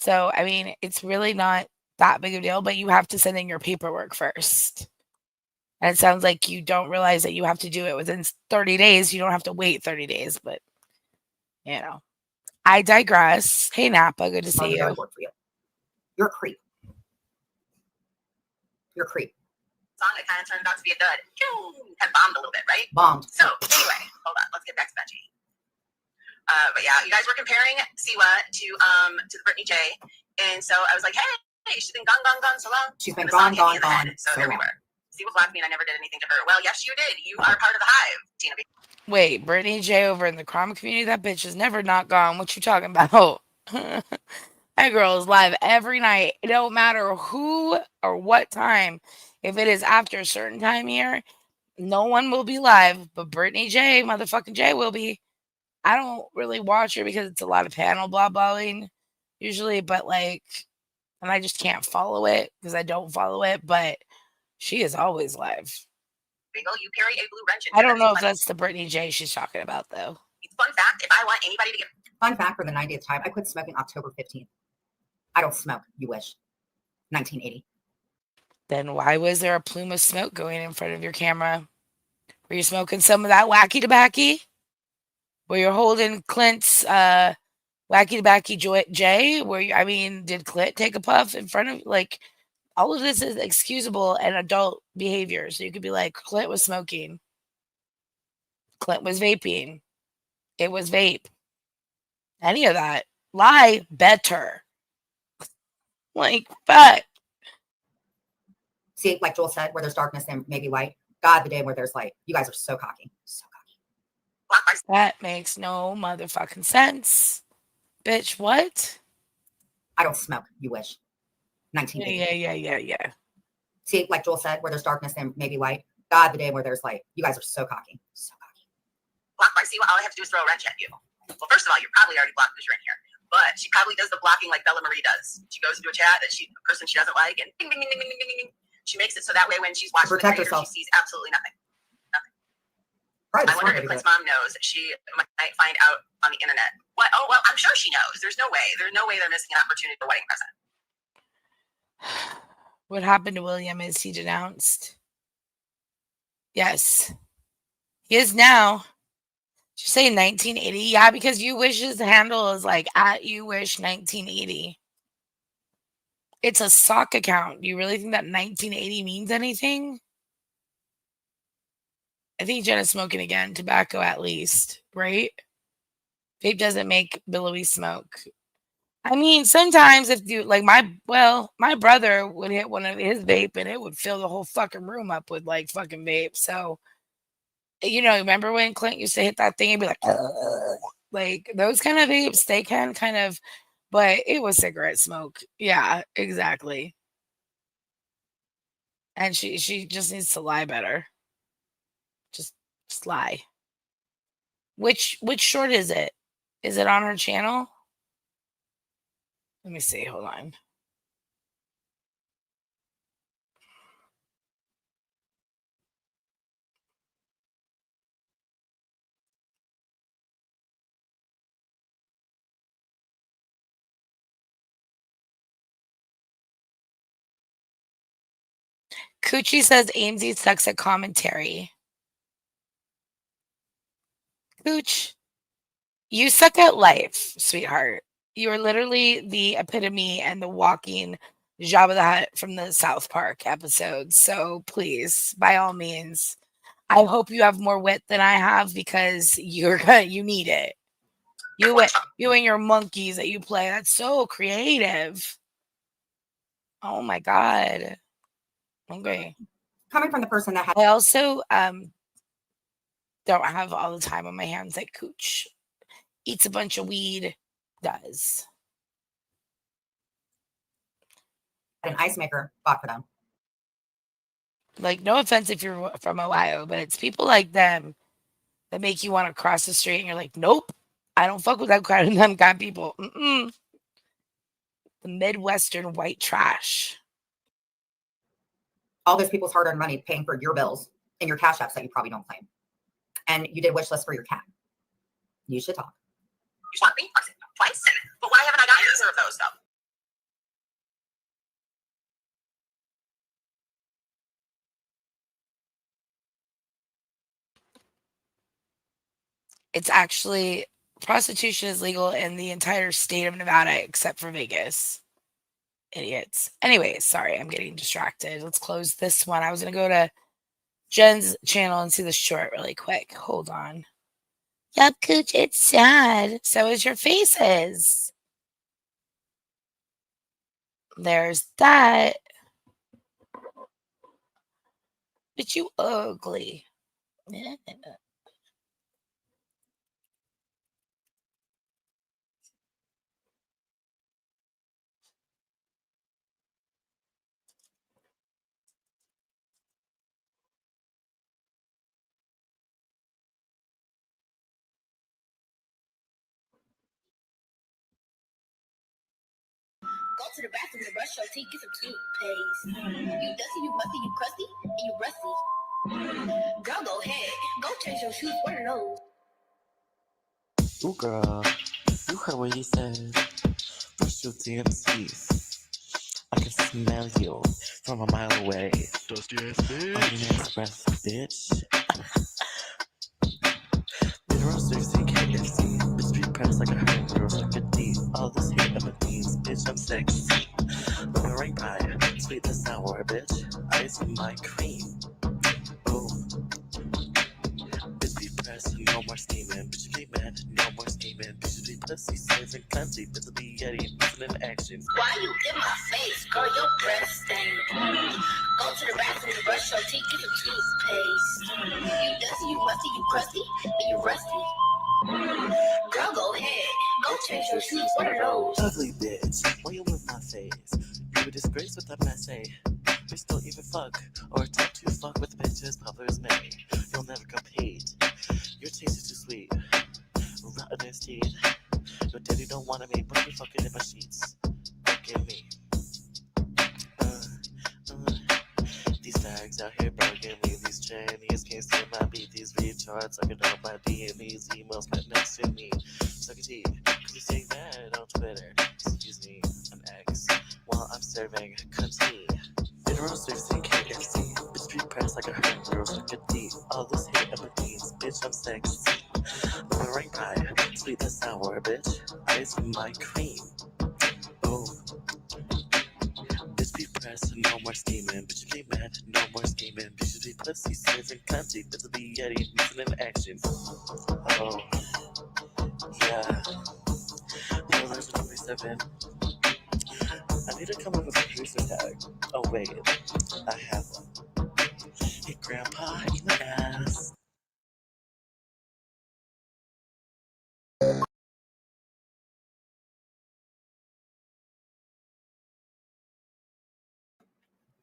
So, I mean, it's really not that big of a deal, but you have to send in your paperwork first. And it sounds like you don't realize that you have to do it within 30 days. You don't have to wait 30 days, but you know, I digress. Hey, Napa, good to see you. Work for you. You're a creep. You're a creep. song that kind of turned out to be a dud. Kind of bombed a little bit, right? Bombed. So anyway, hold on. Let's get back to Benji. But yeah, you guys were comparing Siwa to the Brittany J, and so I was like, hey, she's been gone so long. She's been gone so there we long. were. Siwa blocked me, and I never did anything to her. Well, yes, you did. You are part of the hive, Tina B. Wait, Brittany J over in the crime community? That bitch is never not gone. What you talking about? That girl is live every night. It don't matter who or what time. If it is after a certain time here, no one will be live, but Brittany J, motherfucking J, will be. I don't really watch her because it's a lot of panel blah blahing usually, but like, and I just can't follow it because I don't follow it, but she is always live. You carry a blue wrench. I don't know if that's the Brittany J she's talking about though. Fun fact, if I want anybody to get fun fact for the 90th time, I quit smoking October 15th. I don't smoke, you wish. 1980. Then why was there a plume of smoke going in front of your camera? Were you smoking some of that wacky tobacco? Were you holding Clint's wacky tobacco J? Did Clint take a puff in front of, like, all of this is excusable and adult behavior. So you could be like, Clint was smoking. Clint was vaping. It was vape. Any of that. Lie better. Like, fuck. See, like Joel said, where there's darkness, there may be light. God, the day where there's light. You guys are so cocky. So cocky. That makes no motherfucking sense. Bitch, what? I don't smoke, you wish. 1980. Yeah. See, like Joel said, where there's darkness, there may be light. God, the day where there's light. You guys are so cocky. So cocky. Block by Siwa, all I have to do is throw a wrench at you. Well, first of all, you're probably already blocked because you're in here. But she probably does the blocking like Bella Marie does. She goes into a chat that a person she doesn't like, and ding, ding, ding, ding, ding, ding, ding. She makes it so that way when she's watching protect the creator, herself. she sees absolutely nothing. Right, I wonder if Clint's mom knows that she might find out on the internet. What? Oh, well, I'm sure she knows. There's no way. There's no way they're missing an opportunity for a wedding present. What happened to William is he denounced. Yes. He is now. Did you say 1980? Yeah, because you wish's handle is like at you wish 1980. It's a sock account. Do you really think that 1980 means anything? I think Jen is smoking again. Tobacco at least, right? Vape doesn't make billowy smoke. I mean, sometimes if you like my brother would hit one of his vape and it would fill the whole fucking room up with like fucking vape. So, remember when Clint used to hit that thing and be like, ugh. Like those kind of vapes, they can kind of, but it was cigarette smoke. Yeah, exactly. And she just needs to lie better. Just lie. Which short is it? Is it on her channel? Let me see. Hold on. Coochie says Amesy sucks at commentary. Pooch, you suck at life, sweetheart. You are literally the epitome and the walking Jabba the Hutt from the South Park episodes. So please, by all means, I hope you have more wit than I have because you need it. You and your monkeys that you play. That's so creative. Oh my god. Okay. Coming from the person that had I also don't have all the time on my hands like Cooch. Eats a bunch of weed, does. an ice maker bought for them. Like, no offense if you're from Ohio, but it's people like them that make you want to cross the street and you're like, nope, I don't fuck with that kind of them kind of people. Mm-mm. The Midwestern white trash. All those people's hard-earned money paying for your bills and your cash apps that you probably don't claim. And you did wish list for your cat. You should talk. You shot me twice, but why haven't I gotten either of those though? It's actually prostitution is legal in the entire state of Nevada except for Vegas. Idiots. Anyways, sorry, I'm getting distracted. Let's close this one. I was going to go to Jen's channel and see the short really quick. Hold on. Yup, Cooch, it's sad. So is your faces. There's that. But you ugly. Go to the bathroom and brush your teeth, get some toothpaste. You dusty, you musty, you crusty, and you rusty. Girl, go ahead. Go change your shoes. What are those? Ooh, girl, you heard what he said. Brush your damn teeth. I can smell you from a mile away. Dusty ass Onion bitch. Express, bitch. Mineral Cersei, KFC. Bitch, be pressed like a hurt girl, suck a D. All this hate of a beans, bitch, I'm sexy. Boomerang pie, sweet and sour, bitch. Ice my cream. Ooh. Bitch, be pressed, no more scheming. Bitch, be mad, no more scheming. Bitch, be pussy, size and cunty. Bitch, be yeti, missing in action. Why you in my face? Girl, your breath stink. Go to the bathroom and brush your teeth, get some toothpaste. You dusty, you musty, you crusty, and you rusty. Girl, go ahead. Go change your shoes. What are those? Ugly bitch, why you in my face? You a disgrace with that messy. Bitch, don't even fuck or attempt to fuck with bitches popular as me. You'll never compete. Your taste is too sweet. Rotten as teeth. Your daddy don't want me, but you fucking in my sheets. Look at me. These fags out here bugging me. These Chinese can't stand my beat. These retards sucking up my D and these emails right next to me. Suck a T, cause you say that on Twitter. Excuse me, I'm X. While I'm serving cunty. Mineral Cersei, KFC. Bitch, be pressed like a hurt girl. Suck a D. All this hate of a beans. Bitch, I'm sexy. Boomerang pie, sweet and sour, bitch. Ice my cream. Ooh. Bitch, be pressed, no more scheming. Bitch, be mad, no more scheming. Bitch, be pussy, serving cunty. Bitch, be yeti, missing in action. Oh, yeah. Version 27. I need to come up with a producer tag. Oh, wait. I have one. Hey, Grandpa, eat my ass.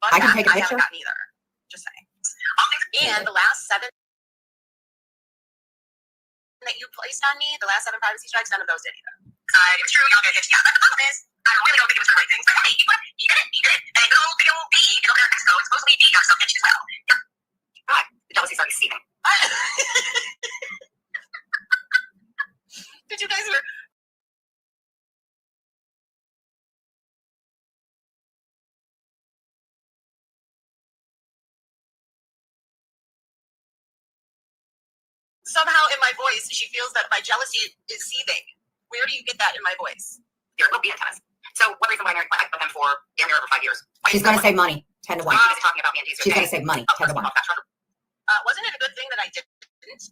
I can take a I picture. haven't gotten either. Just saying. And the last 7 that you placed on me, the last 7 privacy strikes, none of those did either. It was true, y'all get hit. Yeah, but the problem is, I really don't think it was for the right things. Like, hey, you did it. And good old B, you know, so it's supposed to be D, got some bitches as well. Yeah. Right. The jealousy started seething. Did you guys hear? somehow in my voice, she feels that my jealousy is seething. Where do you get that in my voice? You're a being tennis. So what reason why I with them for damn near over 5 years? She's going to save money, 10 to 1. She was talking about me and She's going to save money, 10 to 1. Wasn't it a good thing that I didn't?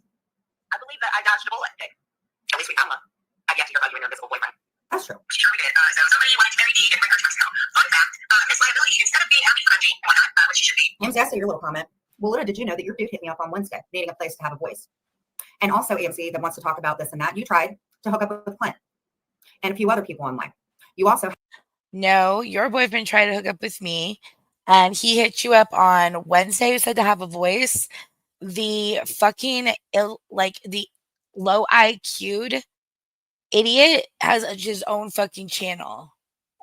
I believe that I dodged a bullet. At least we found one. I've yet to hear about you and your invisible boyfriend. That's true. She sure we did. So somebody wanted to marry me and bring her to Mexico. Fun fact, Miss Liability, instead of being happy, crunchy, and whatnot, which she should be. AMC, I see your little comment. Well, little did you know that your dude hit me up on Wednesday, needing a place to have a voice. And also, AMC, that wants to talk about this and that. You tried to hook up with Clint and a few other people online. You also. No, your boyfriend tried to hook up with me, and he hit you up on Wednesday. You said to have a voice. The fucking the low IQ'd idiot has his own fucking channel.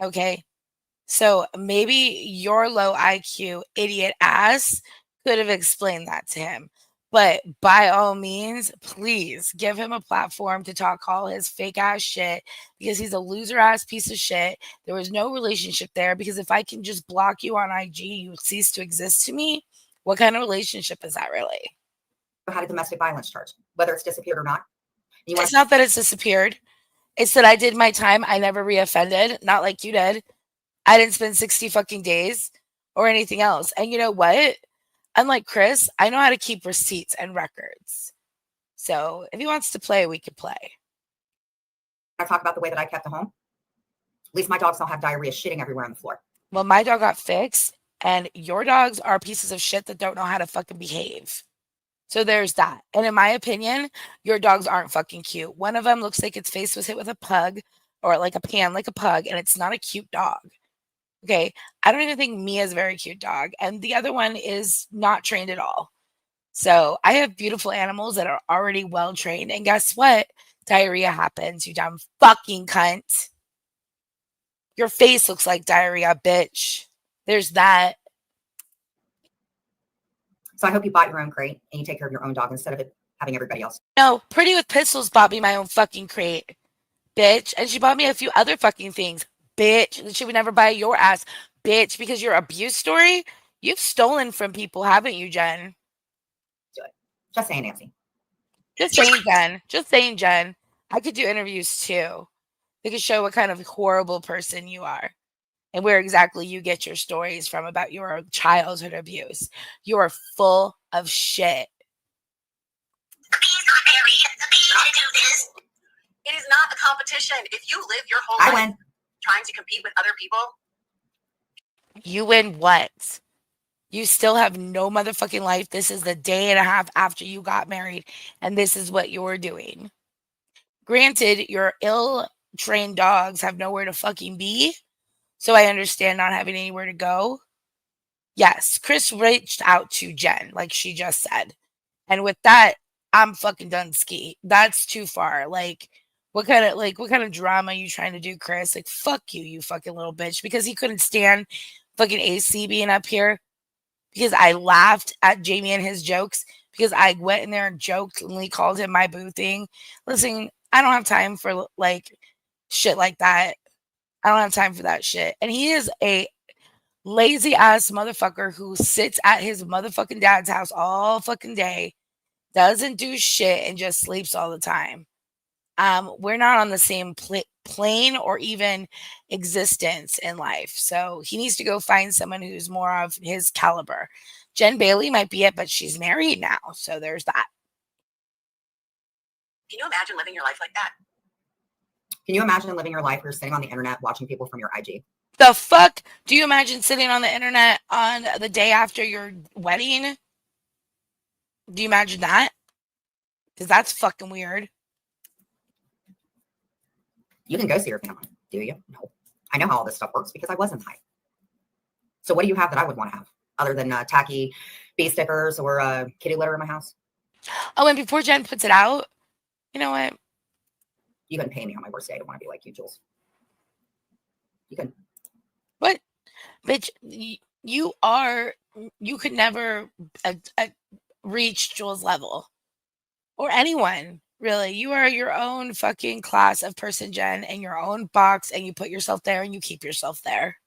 Okay. So maybe your low IQ idiot ass could have explained that to him. But by all means, please give him a platform to talk all his fake ass shit because he's a loser ass piece of shit. There was no relationship there because if I can just block you on IG, you cease to exist to me. What kind of relationship is that really? Had a domestic violence charge, whether it's disappeared or not. It's not that it's disappeared. It's that I did my time. I never reoffended, not like you did. I didn't spend 60 fucking days or anything else. And you know what? Unlike Chris, I know how to keep receipts and records. So if he wants to play, we could play. I talk about the way that I kept a home. At least my dogs don't have diarrhea shitting everywhere on the floor. Well, my dog got fixed, and your dogs are pieces of shit that don't know how to fucking behave. So there's that. And in my opinion, your dogs aren't fucking cute. One of them looks like its face was hit with a pug or like a pan, like a pug, and it's not a cute dog. Okay. I don't even think Mia's a very cute dog. And the other one is not trained at all. So I have beautiful animals that are already well trained. And guess what? Diarrhea happens, you dumb fucking cunt. Your face looks like diarrhea, bitch. There's that. So I hope you bought your own crate and you take care of your own dog instead of it having everybody else. No, Pretty with Pistols bought me my own fucking crate, bitch. And she bought me a few other fucking things, bitch. And she would never buy your ass, bitch, because your abuse story, you've stolen from people, haven't you, Jen? Do it. Just saying, Nancy. Just saying, Jen. Just saying, Jen. I could do interviews too. They could show what kind of horrible person you are and where exactly you get your stories from about your childhood abuse. You are full of shit. The bees got married. The bees need to do this. It is not a competition. If you live your whole I life win. trying to compete with other people, You win what? You still have no motherfucking life. This is the day and a half after you got married, and this is what you're doing. Granted, your ill-trained dogs have nowhere to fucking be, so I understand not having anywhere to go. Yes, Chris reached out to Jen, like she just said. And with that, I'm fucking done ski. That's too far. What kind of drama are you trying to do, Chris? Like, fuck you, you fucking little bitch. Because he couldn't stand fucking AC being up here. Because I laughed at Jamie and his jokes. Because I went in there and jokingly called him my boo thing. Listen, I don't have time for shit like that. I don't have time for that shit. And he is a lazy ass motherfucker who sits at his motherfucking dad's house all fucking day, doesn't do shit, and just sleeps all the time. We're not on the same plane or even existence in life. So he needs to go find someone who's more of his caliber. Jen Bailey might be it, but she's married now. So there's that. can you imagine living your life like that? Can you imagine living your life where you're sitting on the internet watching people from your IG? The fuck? Do you imagine sitting on the internet on the day after your wedding? Do you imagine that? Because that's fucking weird. You can go see your family, do you? No. I know how all this stuff works because I wasn't high. So what do you have that I would want to have other than tacky bee stickers or kitty litter in my house? Oh, and before Jen puts it out, you know what? You couldn't pay me on my worst day to want to be like you, Jules. You couldn't. What? Bitch, you could never reach Jules' level. Or anyone, really. You are your own fucking class of person, Jen, in your own box, and you put yourself there and you keep yourself there.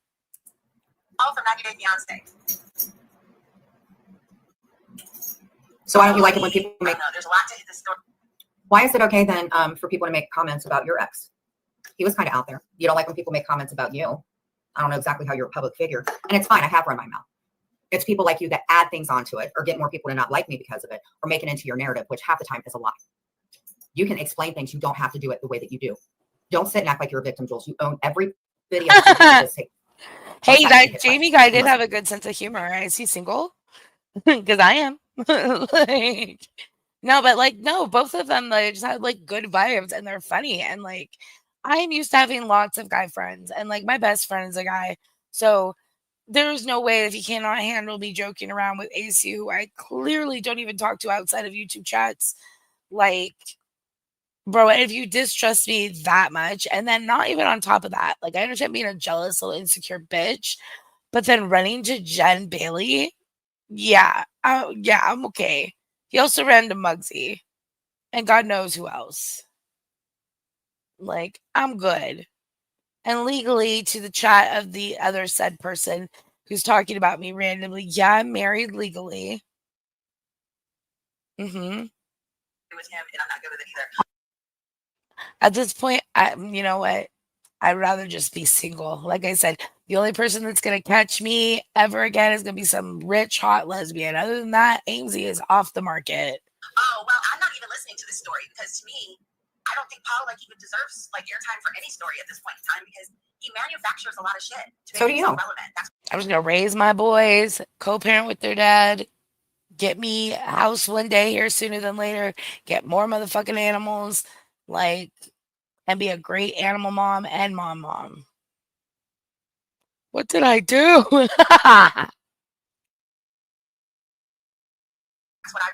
All from 90 Day Fiance. So why don't you like it when people I make? don't know. There's a lot to hit this story. Why is it okay then for people to make comments about your ex? He was kind of out there. You don't like when people make comments about you. I don't know exactly how you're a public figure, and it's fine. I have run my mouth. It's people like you that add things onto it or get more people to not like me because of it or make it into your narrative, which half the time is a lie. You can explain things. You don't have to do it the way that you do. Don't sit and act like you're a victim, Jules. You own every video. Hey, that Jamie guy did have a good sense of humor. Is he single? Because I am. Like, no, but like, no, both of them like just had like good vibes and they're funny. And like, I'm used to having lots of guy friends, and like my best friend is a guy. So there's no way if he cannot handle me joking around with AC, who I clearly don't even talk to outside of YouTube chats. Like, bro, if you distrust me that much, and then not even on top of that, like I understand being a jealous, little insecure bitch, but then running to Jen Bailey, yeah, I'm okay. He also ran to Muggsy, and God knows who else. Like, I'm good. And legally, to the chat of the other said person who's talking about me randomly, yeah, I'm married legally. With him, and I'm not good with it either. At this point, you know what? I'd rather just be single. Like I said, the only person that's gonna catch me ever again is gonna be some rich, hot lesbian. Other than that, Amesy is off the market. Oh, well, I'm not even listening to this story because to me, I don't think Paul like even deserves like airtime for any story at this point in time because he manufactures a lot of shit to So make do himself you. relevant. That's I'm just gonna raise my boys, co-parent with their dad, get me a house one day here sooner than later, get more motherfucking animals, like, and be a great animal mom and mom. What did I do? what I've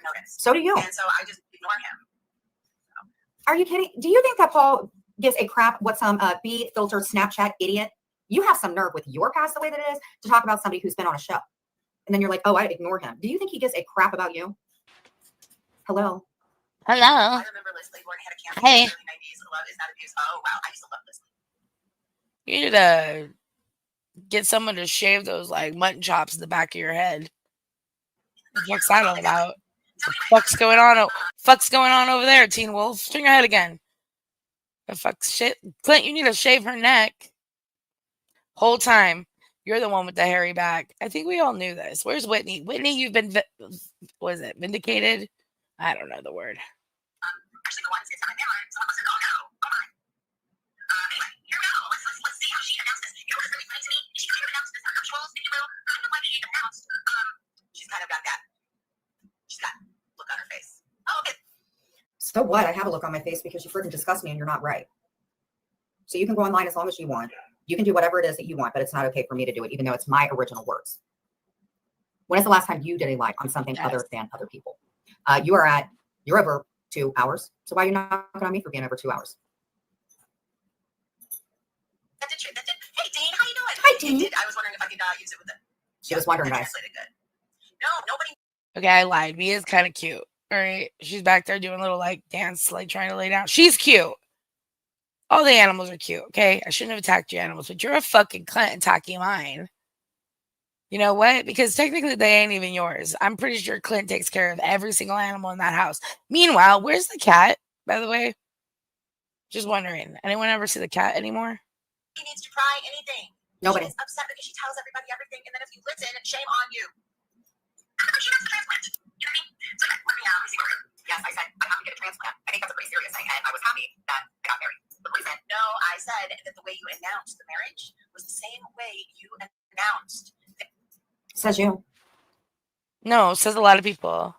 noticed. So do you. And so I just ignore him. Are you kidding? Do you think that Paul gives a crap what some B filtered Snapchat idiot? You have some nerve with your past the way that it is to talk about somebody who's been on a show. And then you're like, oh, I ignore him. Do you think he gives a crap about you? Hello. Hello. I remember Leslie Gordon had a campaign Hey. in the early 90s. Love is not abuse. Oh, wow. I used to love Leslie. You need to get someone to shave those like mutton chops in the back of your head. What's that all about? What's going on? Fuck's going on over there, Teen Wolf? Turn your head again. The fuck's shit. Clint, you need to shave her neck. Whole time. You're the one with the hairy back. I think we all knew this. Where's Whitney? Whitney, you've been, what is it, vindicated? I don't know the word. Actually, go on and say something there. Someone said, oh no, come on. Anyway, here we go. Let's see how she announced this. You know what's really funny to me? She kind of announced this on her trolls, if you will. Kind of like she announced, she's kind of got that. She's got look on her face. Oh, okay. So what? I have a look on my face because you freaking disgust me and you're not right. So you can go online as long as you want. You can do whatever it is that you want, but it's not okay for me to do it, even though it's my original words. When is the last time you did a live on something other than other people? You're over 2 hours. So why are you not on me for being over 2 hours? That did. Hey, Dean, how you doing? Hi, Dean. I was wondering if I could use it with it. She was wondering, guys. Translated good. No, nobody. Okay, I lied. Mia's kind of cute. All right. She's back there doing a little like dance, like trying to lay down. She's cute. All the animals are cute. Okay. I shouldn't have attacked your animals, but you're a fucking cunt attacking mine. You know what? Because technically they ain't even yours. I'm pretty sure Clint takes care of every single animal in that house. Meanwhile, where's the cat, by the way? Just wondering. Anyone ever see the cat anymore? He needs to try anything. Nobody. She's upset because she tells everybody everything, and then if you listen, shame on you. She has a transplant. You know what I mean? So let me see what. Yes, I said I'm happy to get a transplant. I think that's a pretty serious thing, and I was happy that I got married. But what said? No, I said that the way you announced the marriage was the same way you announced. Says you. No, says a lot of people.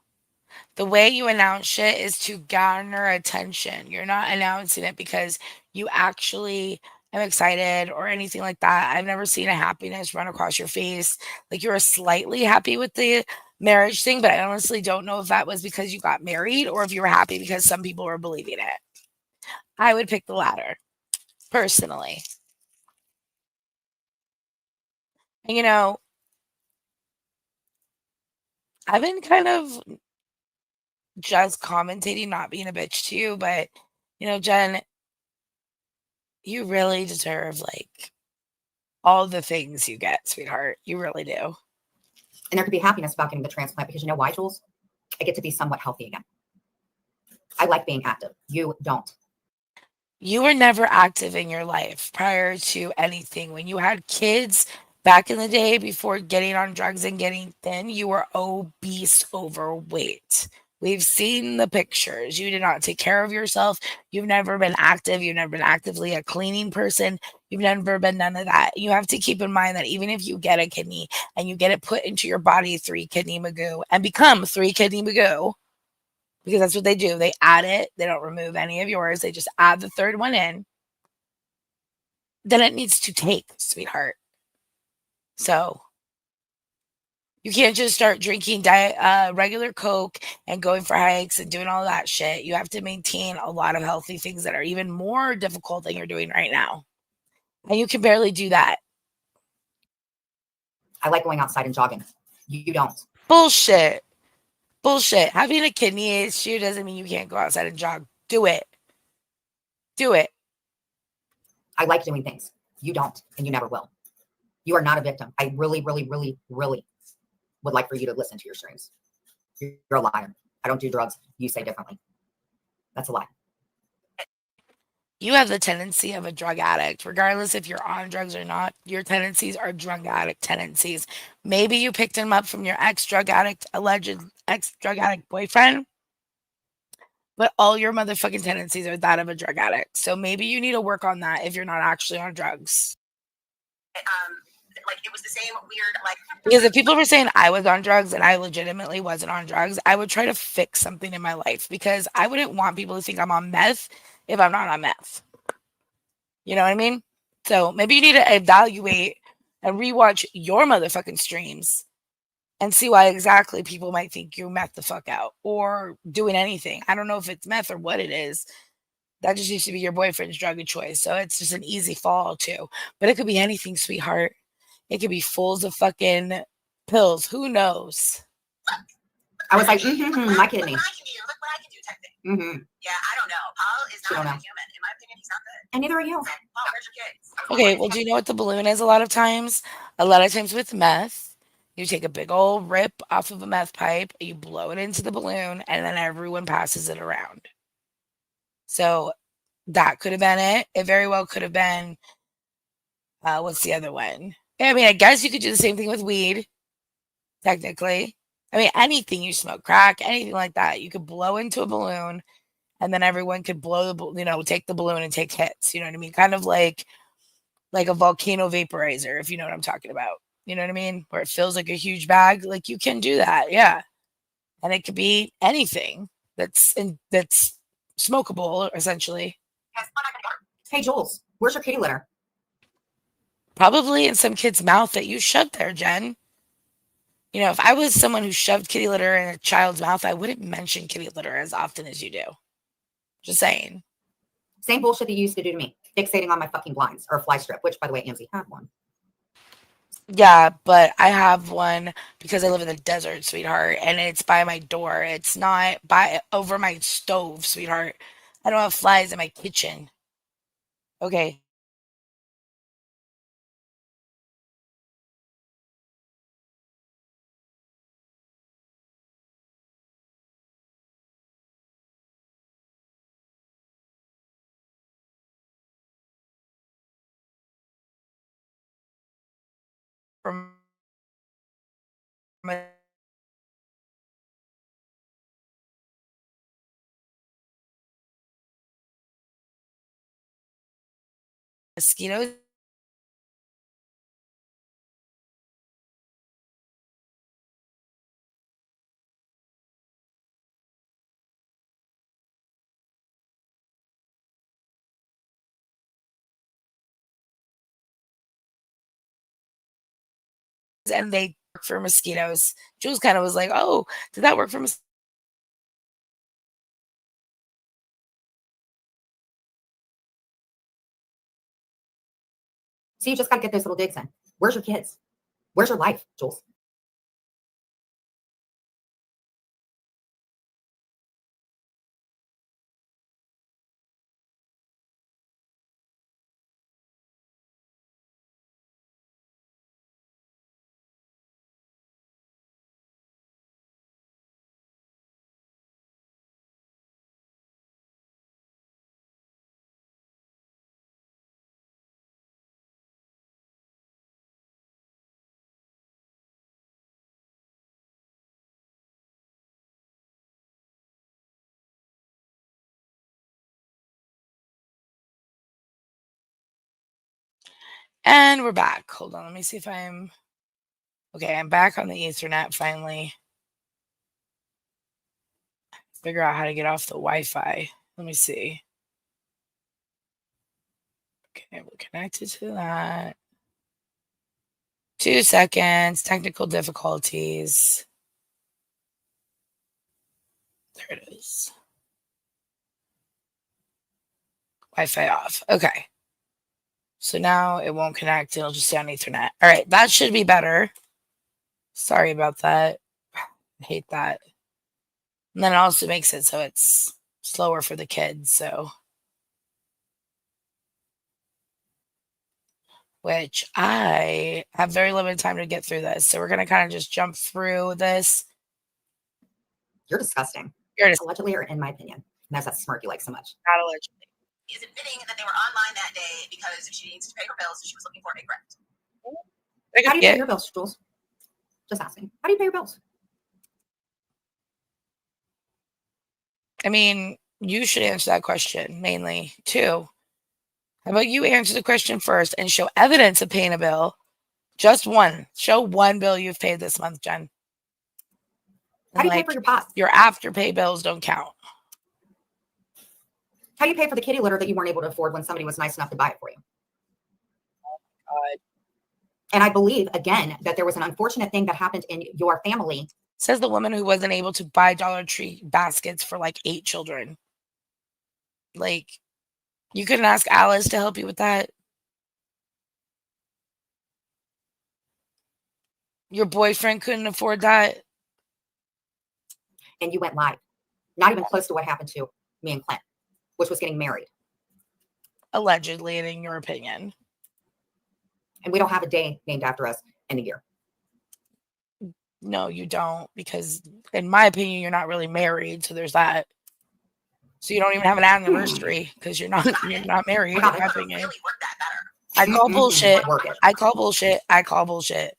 The way you announce shit is to garner attention. You're not announcing it because you actually am excited or anything like that. I've never seen a happiness run across your face. Like you were slightly happy with the marriage thing, but I honestly don't know if that was because you got married or if you were happy because some people were believing it. I would pick the latter, personally. And you know, I've been kind of just commentating, not being a bitch to you, but you know, Jen, you really deserve like all the things you get, sweetheart. You really do. And there could be happiness about getting the transplant because you know why, Jules? I get to be somewhat healthy again. I like being active. You don't. You were never active in your life prior to anything. When you had kids back in the day before getting on drugs and getting thin, you were obese, overweight. We've seen the pictures. You did not take care of yourself. You've never been active. You've never been actively a cleaning person. You've never been none of that. You have to keep in mind that even if you get a kidney and you get it put into your body, 3-kidney Magoo, and become 3-kidney Magoo, because that's what they do. They add it. They don't remove any of yours. They just add the third one in. Then it needs to take, sweetheart. So you can't just start drinking regular Coke and going for hikes and doing all that shit. You have to maintain a lot of healthy things that are even more difficult than you're doing right now. And you can barely do that. I like going outside and jogging. You don't. Bullshit. Bullshit. Having a kidney issue doesn't mean you can't go outside and jog. Do it. Do it. I like doing things. You don't, and you never will. You are not a victim. I really, really, really, really would like for you to listen to your streams. You're a liar. I don't do drugs. You say differently. That's a lie. You have the tendency of a drug addict. Regardless if you're on drugs or not, your tendencies are drug addict tendencies. Maybe you picked them up from your alleged ex drug addict boyfriend, but all your motherfucking tendencies are that of a drug addict. So maybe you need to work on that if you're not actually on drugs. Like it was the same weird like. Because if people were saying I was on drugs and I legitimately wasn't on drugs, I would try to fix something in my life because I wouldn't want people to think I'm on meth if I'm not on meth. You know what I mean? So maybe you need to evaluate and rewatch your motherfucking streams and see why exactly people might think you meth the fuck out or doing anything. I don't know if it's meth or what it is. That just used to be your boyfriend's drug of choice. So it's just an easy fall too. But it could be anything, sweetheart. It could be fulls of fucking pills. Who knows? I was like, my Look kidney. what I can do. Look what I can do type thing. Mm-hmm. Yeah, I don't know. Paul is You not don't a know. human. In my opinion, he's not good. And neither are you. Paul, where's your kids? Okay, well, do you know what the balloon is a lot of times? A lot of times with meth, you take a big old rip off of a meth pipe, you blow it into the balloon, and then everyone passes it around. So that could have been it. It very well could have been, what's the other one? I mean, I guess you could do the same thing with weed, technically. I mean, anything you smoke, crack, anything like that, you could blow into a balloon, and then everyone could take the balloon and take hits. You know what I mean? Kind of like a volcano vaporizer, if you know what I'm talking about. You know what I mean? Where it feels like a huge bag. Like you can do that, yeah. And it could be anything that's smokable, essentially. Hey, Jules, where's your kitty litter? Probably in some kid's mouth that you shoved there, Jen. You know, if I was someone who shoved kitty litter in a child's mouth, I wouldn't mention kitty litter as often as you do. Just saying. Same bullshit that you used to do to me, fixating on my fucking blinds or fly strip, which, by the way, Amzi had one. Yeah, but I have one because I live in the desert, sweetheart, and it's by my door. It's not by over my stove, sweetheart. I don't have flies in my kitchen. Okay. From mosquitoes. And they work for mosquitoes. Jules kind of was like, "Oh, did that work for mosquitoes?" So you just got to get those little digs in. Where's your kids? Where's your life, Jules? And we're back. Hold on. Let me see if I'm okay. I'm back on the Ethernet finally. Figure out how to get off the Wi-Fi. Let me see. Okay, we're connected to that. 2 seconds. Technical difficulties. There it is. Wi-Fi off. Okay. So now it won't connect. It'll just stay on Ethernet. All right. That should be better. Sorry about that. I hate that. And then it also makes it so it's slower for the kids. So, which I have very limited time to get through this. So we're going to kind of just jump through this. You're disgusting. You're just Allegedly, or in my opinion. And that's that smirk you like so much. not allegedly. Is admitting that they were online that day because she needs to pay her bills, so she was looking for a grant. How do you pay your bills, Jules? Just asking. How do you pay your bills? I mean, you should answer that question mainly too. How about you answer the question first and show evidence of paying a bill? Just one. Show one bill you've paid this month, Jen. How And do you pay for your pot? your afterpay bills don't count. How do you pay for the kitty litter that you weren't able to afford when somebody was nice enough to buy it for you? God. And I believe, again, that there was an unfortunate thing that happened in your family. Says the woman who wasn't able to buy Dollar Tree baskets for like 8 children. Like, you couldn't ask Alice to help you with that? Your boyfriend couldn't afford that? And you went live. Not even close to what happened to me and Clint, which was getting married. Allegedly, and in your opinion. And we don't have a day named after us in a year. No, you don't, because in my opinion, you're not really married. So there's that. So you don't even have an anniversary because you're not married. In my opinion. Really work that better. I call bullshit. Work it. I call bullshit. I call bullshit.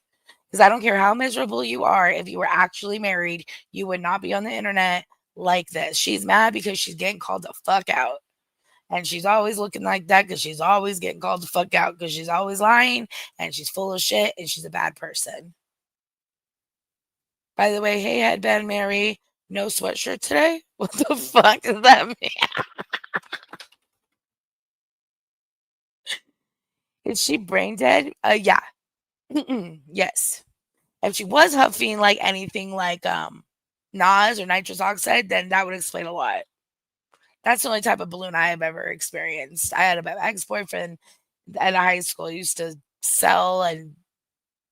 Because I don't care how miserable you are. If you were actually married, you would not be on the internet like this. She's mad because she's getting called the fuck out. And she's always looking like that because she's always getting called the fuck out because she's always lying and she's full of shit and she's a bad person. By the way, hey, headband Mary, no sweatshirt today? What the fuck does that mean? Is she brain dead? Yeah. Yes. If she was huffing like anything like Nas or nitrous oxide, then that would explain a lot. That's the only type of balloon I have ever experienced. I had an ex-boyfriend at high school who used to sell and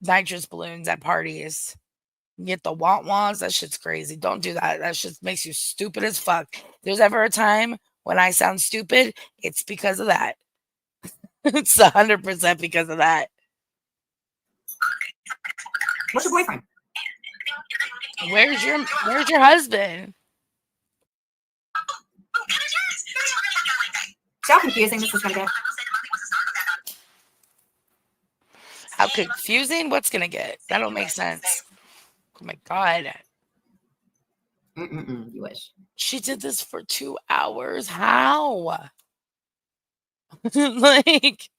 nitrous balloons at parties. Get the want-wants. That shit's crazy. Don't do that. That shit makes you stupid as fuck. If there's ever a time when I sound stupid, it's because of that. It's 100% because of that. What's your boyfriend? Where's your husband? See how confusing this is going to get? How confusing? What's gonna get? That don't make sense. Oh my god. You wish. She did this for 2 hours. How? Like,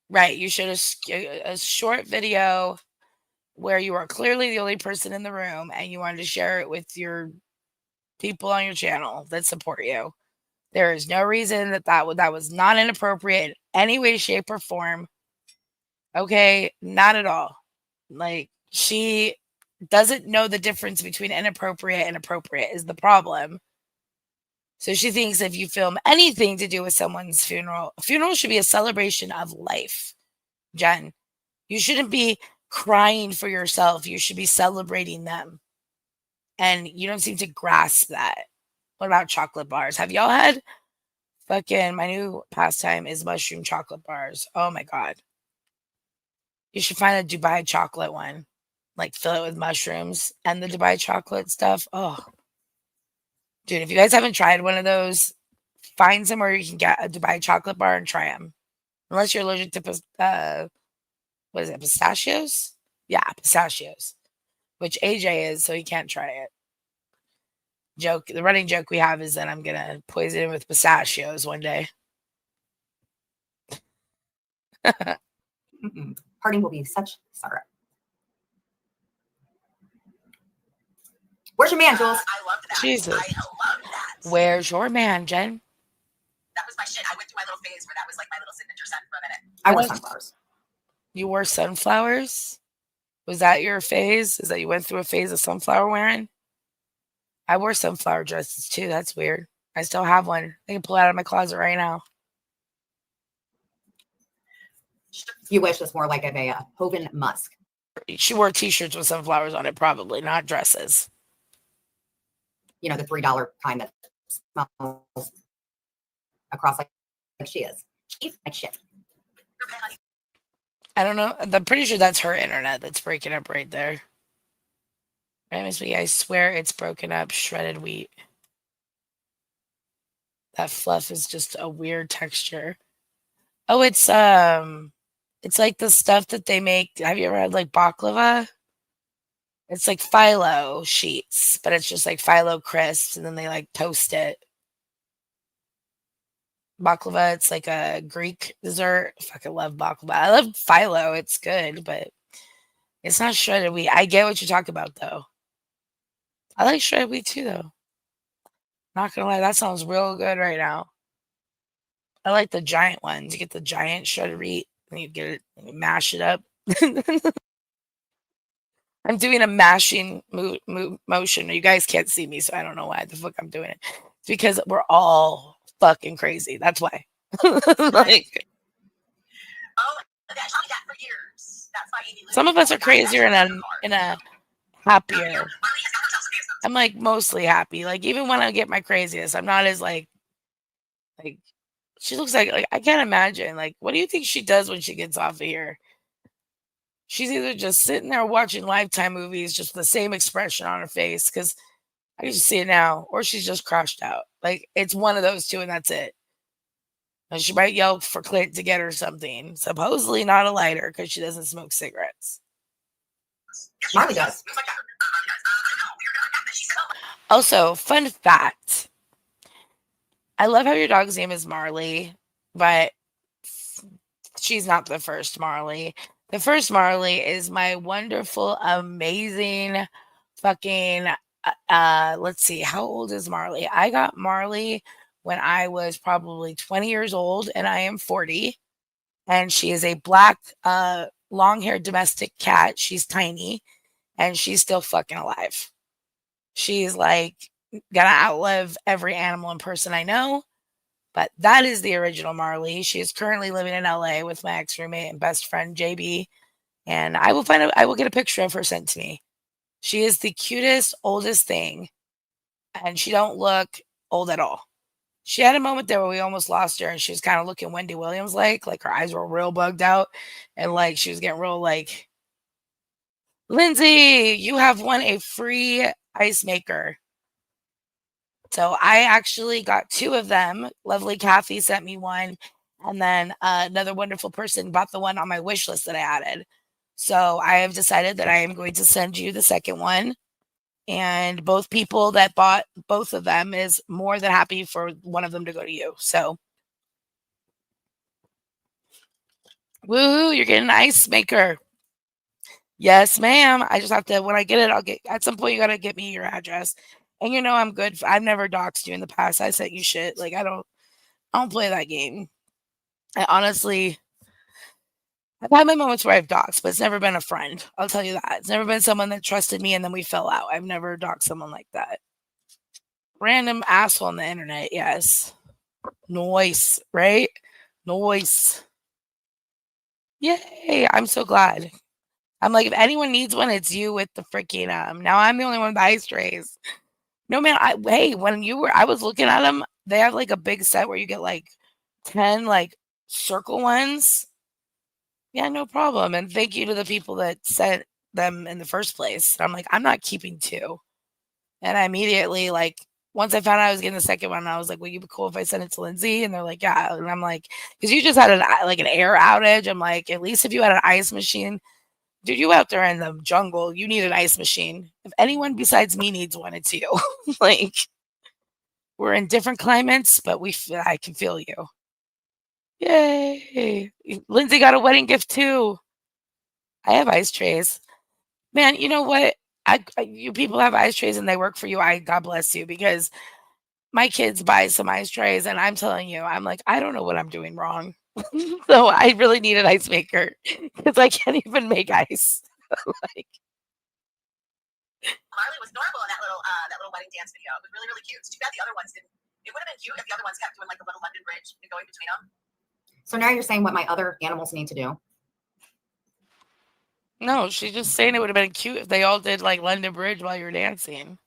right. You should a short video where you are clearly the only person in the room and you wanted to share it with your people on your channel that support you. There is no reason that was not inappropriate in any way, shape, or form. Okay, not at all. Like, she doesn't know the difference between inappropriate and appropriate is the problem. So she thinks if you film anything to do with someone's funeral, a funeral should be a celebration of life. Jen, you shouldn't be crying for yourself. You should be celebrating them. And you don't seem to grasp that. What about chocolate bars? Have y'all had fucking my new pastime is mushroom chocolate bars. Oh my God. You should find a Dubai chocolate one. Like fill it with mushrooms and the Dubai chocolate stuff. Oh, dude, if you guys haven't tried one of those, find somewhere you can get a Dubai chocolate bar and try them. Unless you're allergic to, what is it, pistachios? Yeah, pistachios, which AJ is, so he can't try it. The running joke we have is that I'm going to poison him with pistachios one day. Parting will be such sorrow. Where's your man, Jules? I loved that. Jesus. I loved that. Where's your man, Jen? That was my shit. I went through my little phase where that was like my little signature scent for a minute. I wore sunflowers. You wore sunflowers? Was that your phase? Is that you went through a phase of sunflower wearing? I wore sunflower dresses too. That's weird. I still have one. I can pull it out of my closet right now. You wish this more like a Hoven musk. She wore t-shirts with sunflowers on it, probably, not dresses. You know, the $3 kind that smells across like she is. She's like shit. I don't know. I'm pretty sure that's her internet that's breaking up right there. Right, Miss B? I swear it's broken up. Shredded wheat. That fluff is just a weird texture. Oh, it's like the stuff that they make. Have you ever had like baklava? It's like phyllo sheets, but it's just like phyllo crisps, and then they like toast it. Baklava, it's like a Greek dessert. I fucking love baklava. I love phyllo. It's good, but it's not shredded wheat. I get what you talk about, though. I like shredded wheat too, though. Not gonna lie, that sounds real good right now. I like the giant ones. You get the giant shredded wheat, and you get it, and you mash it up. I'm doing a mashing motion. You guys can't see me, so I don't know why the fuck I'm doing it. It's because we're all fucking crazy. That's why. Like, Oh, that taught me that for years. That's why you need some of us are crazier in a happier. I'm like mostly happy. Like even when I get my craziest, I'm not as like she looks like I can't imagine. Like, what do you think she does when she gets off of here? She's either just sitting there watching Lifetime movies, just the same expression on her face, because I can just see it now, or she's just crashed out. Like it's one of those two, and that's it. And she might yell for Clint to get her something. Supposedly not a lighter because she doesn't smoke cigarettes. Marley does. Also, fun fact. I love how your dog's name is Marley, but she's not the first Marley. The first Marley is my wonderful, amazing, fucking. Let's see, how old is Marley? I got Marley when I was probably 20 years old, and I am 40. And she is a black, long-haired domestic cat. She's tiny, and she's still fucking alive. She's like gonna outlive every animal and person I know. But that is the original Marley. She is currently living in LA with my ex-roommate and best friend JB. And I will get a picture of her sent to me. She is the cutest, oldest thing. And she don't look old at all. She had a moment there where we almost lost her, and she was kind of looking Wendy Williams like her eyes were real bugged out, and like she was getting real like, Lindsay, you have won a free ice maker. So I actually got 2 of them. Lovely Kathy sent me one, and then another wonderful person bought the one on my wish list that I added. So I have decided that I am going to send you the second one. And both people that bought both of them is more than happy for one of them to go to you. So, woohoo, you're getting an ice maker. Yes, ma'am. I just have to, when I get it, I'll get, at some point, you got to get me your address. And you know, I'm good. I've never doxed you in the past. I sent you shit. Like, I don't play that game. I honestly, I've had my moments where I've doxed, but it's never been a friend. I'll tell you that. It's never been someone that trusted me and then we fell out. I've never doxed someone like that. Random asshole on the internet, yes. Noise, right? Noise. Yay, I'm so glad. I'm like, if anyone needs one, it's you with the freaking now I'm the only one with the ice trays. No man, hey, when I was looking at them, they have like a big set where you get like 10 like circle ones. Yeah, no problem. And thank you to the people that sent them in the first place. I'm like, I'm not keeping 2. And I immediately like once I found out I was getting the second one, I was like, "Will you be cool if I send it to Lindsay?" And they're like, "Yeah." And I'm like, "Because you just had an air outage." I'm like, "At least if you had an ice machine, dude, you out there in the jungle, you need an ice machine. If anyone besides me needs one, it's you." Like, we're in different climates, but I can feel you. Yay! Lindsay got a wedding gift too. I have ice trays. Man, you know what? You people have ice trays and they work for you. God bless you, because my kids buy some ice trays and I'm telling you, I'm like, I don't know what I'm doing wrong. So I really need an ice maker because I can't even make ice. Like, Marley was adorable in that little wedding dance video. It was really, really cute. It's too bad the other ones didn't. It would have been cute if the other ones kept doing like a little London Bridge and going between them. So now you're saying what my other animals need to do. no, she's just saying it would have been cute if they all did like London Bridge while you're dancing.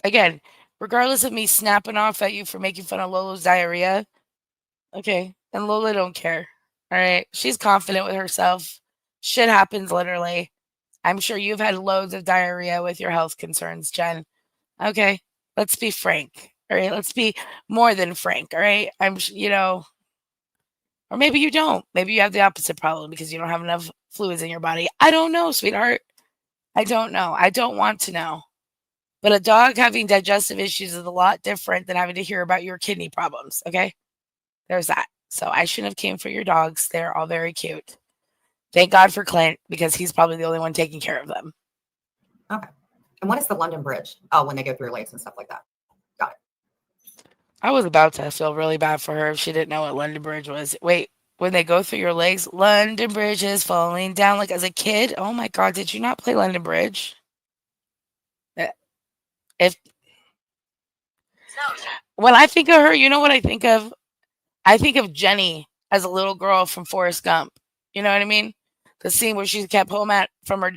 Again, regardless of me snapping off at you for making fun of Lola's diarrhea, okay, and Lola don't care. All right, she's confident with herself. Shit happens literally. I'm sure you've had loads of diarrhea with your health concerns, Jen. Okay, let's be frank. All right, let's be more than frank. All right, or maybe you don't. Maybe you have the opposite problem because you don't have enough fluids in your body. I don't know, sweetheart. I don't know. I don't want to know. But a dog having digestive issues is a lot different than having to hear about your kidney problems. Okay, there's that. So I shouldn't have came for your dogs. They're all very cute. Thank God for Clint because he's probably the only one taking care of them. Okay. And what is the London Bridge? Oh, when they go through your legs and stuff like that. Got it. I was about to feel really bad for her if she didn't know what London Bridge was. Wait, when they go through your legs, London Bridge is falling down. Like as a kid, oh my God, did you not play London Bridge? If No, when I think of her, you know what I think of? I think of Jenny as a little girl from Forrest Gump. You know what I mean? The scene where she's kept home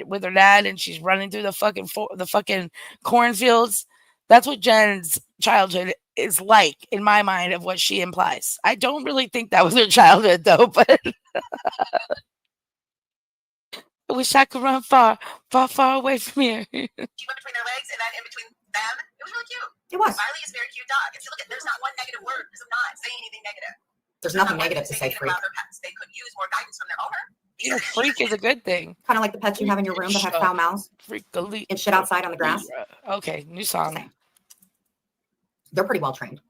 with her dad and she's running through the fucking cornfields. That's what Jen's childhood is like in my mind of what she implies. I don't really think that was her childhood though, but I wish I could run far, far, far away from here. she went between their legs and then in between them. It was really cute. It was. Marley is a very cute dog. And see, look at there's not one negative word because I'm not saying anything negative. There's nothing Not one negative to thing say negative freak. about their pets. They could use more guidance from their owner. You know, freak is a good thing. Kind of like the pets you have in your room that have foul mouths Freak elite. and shit outside on the grass. Okay, new song. They're pretty well trained.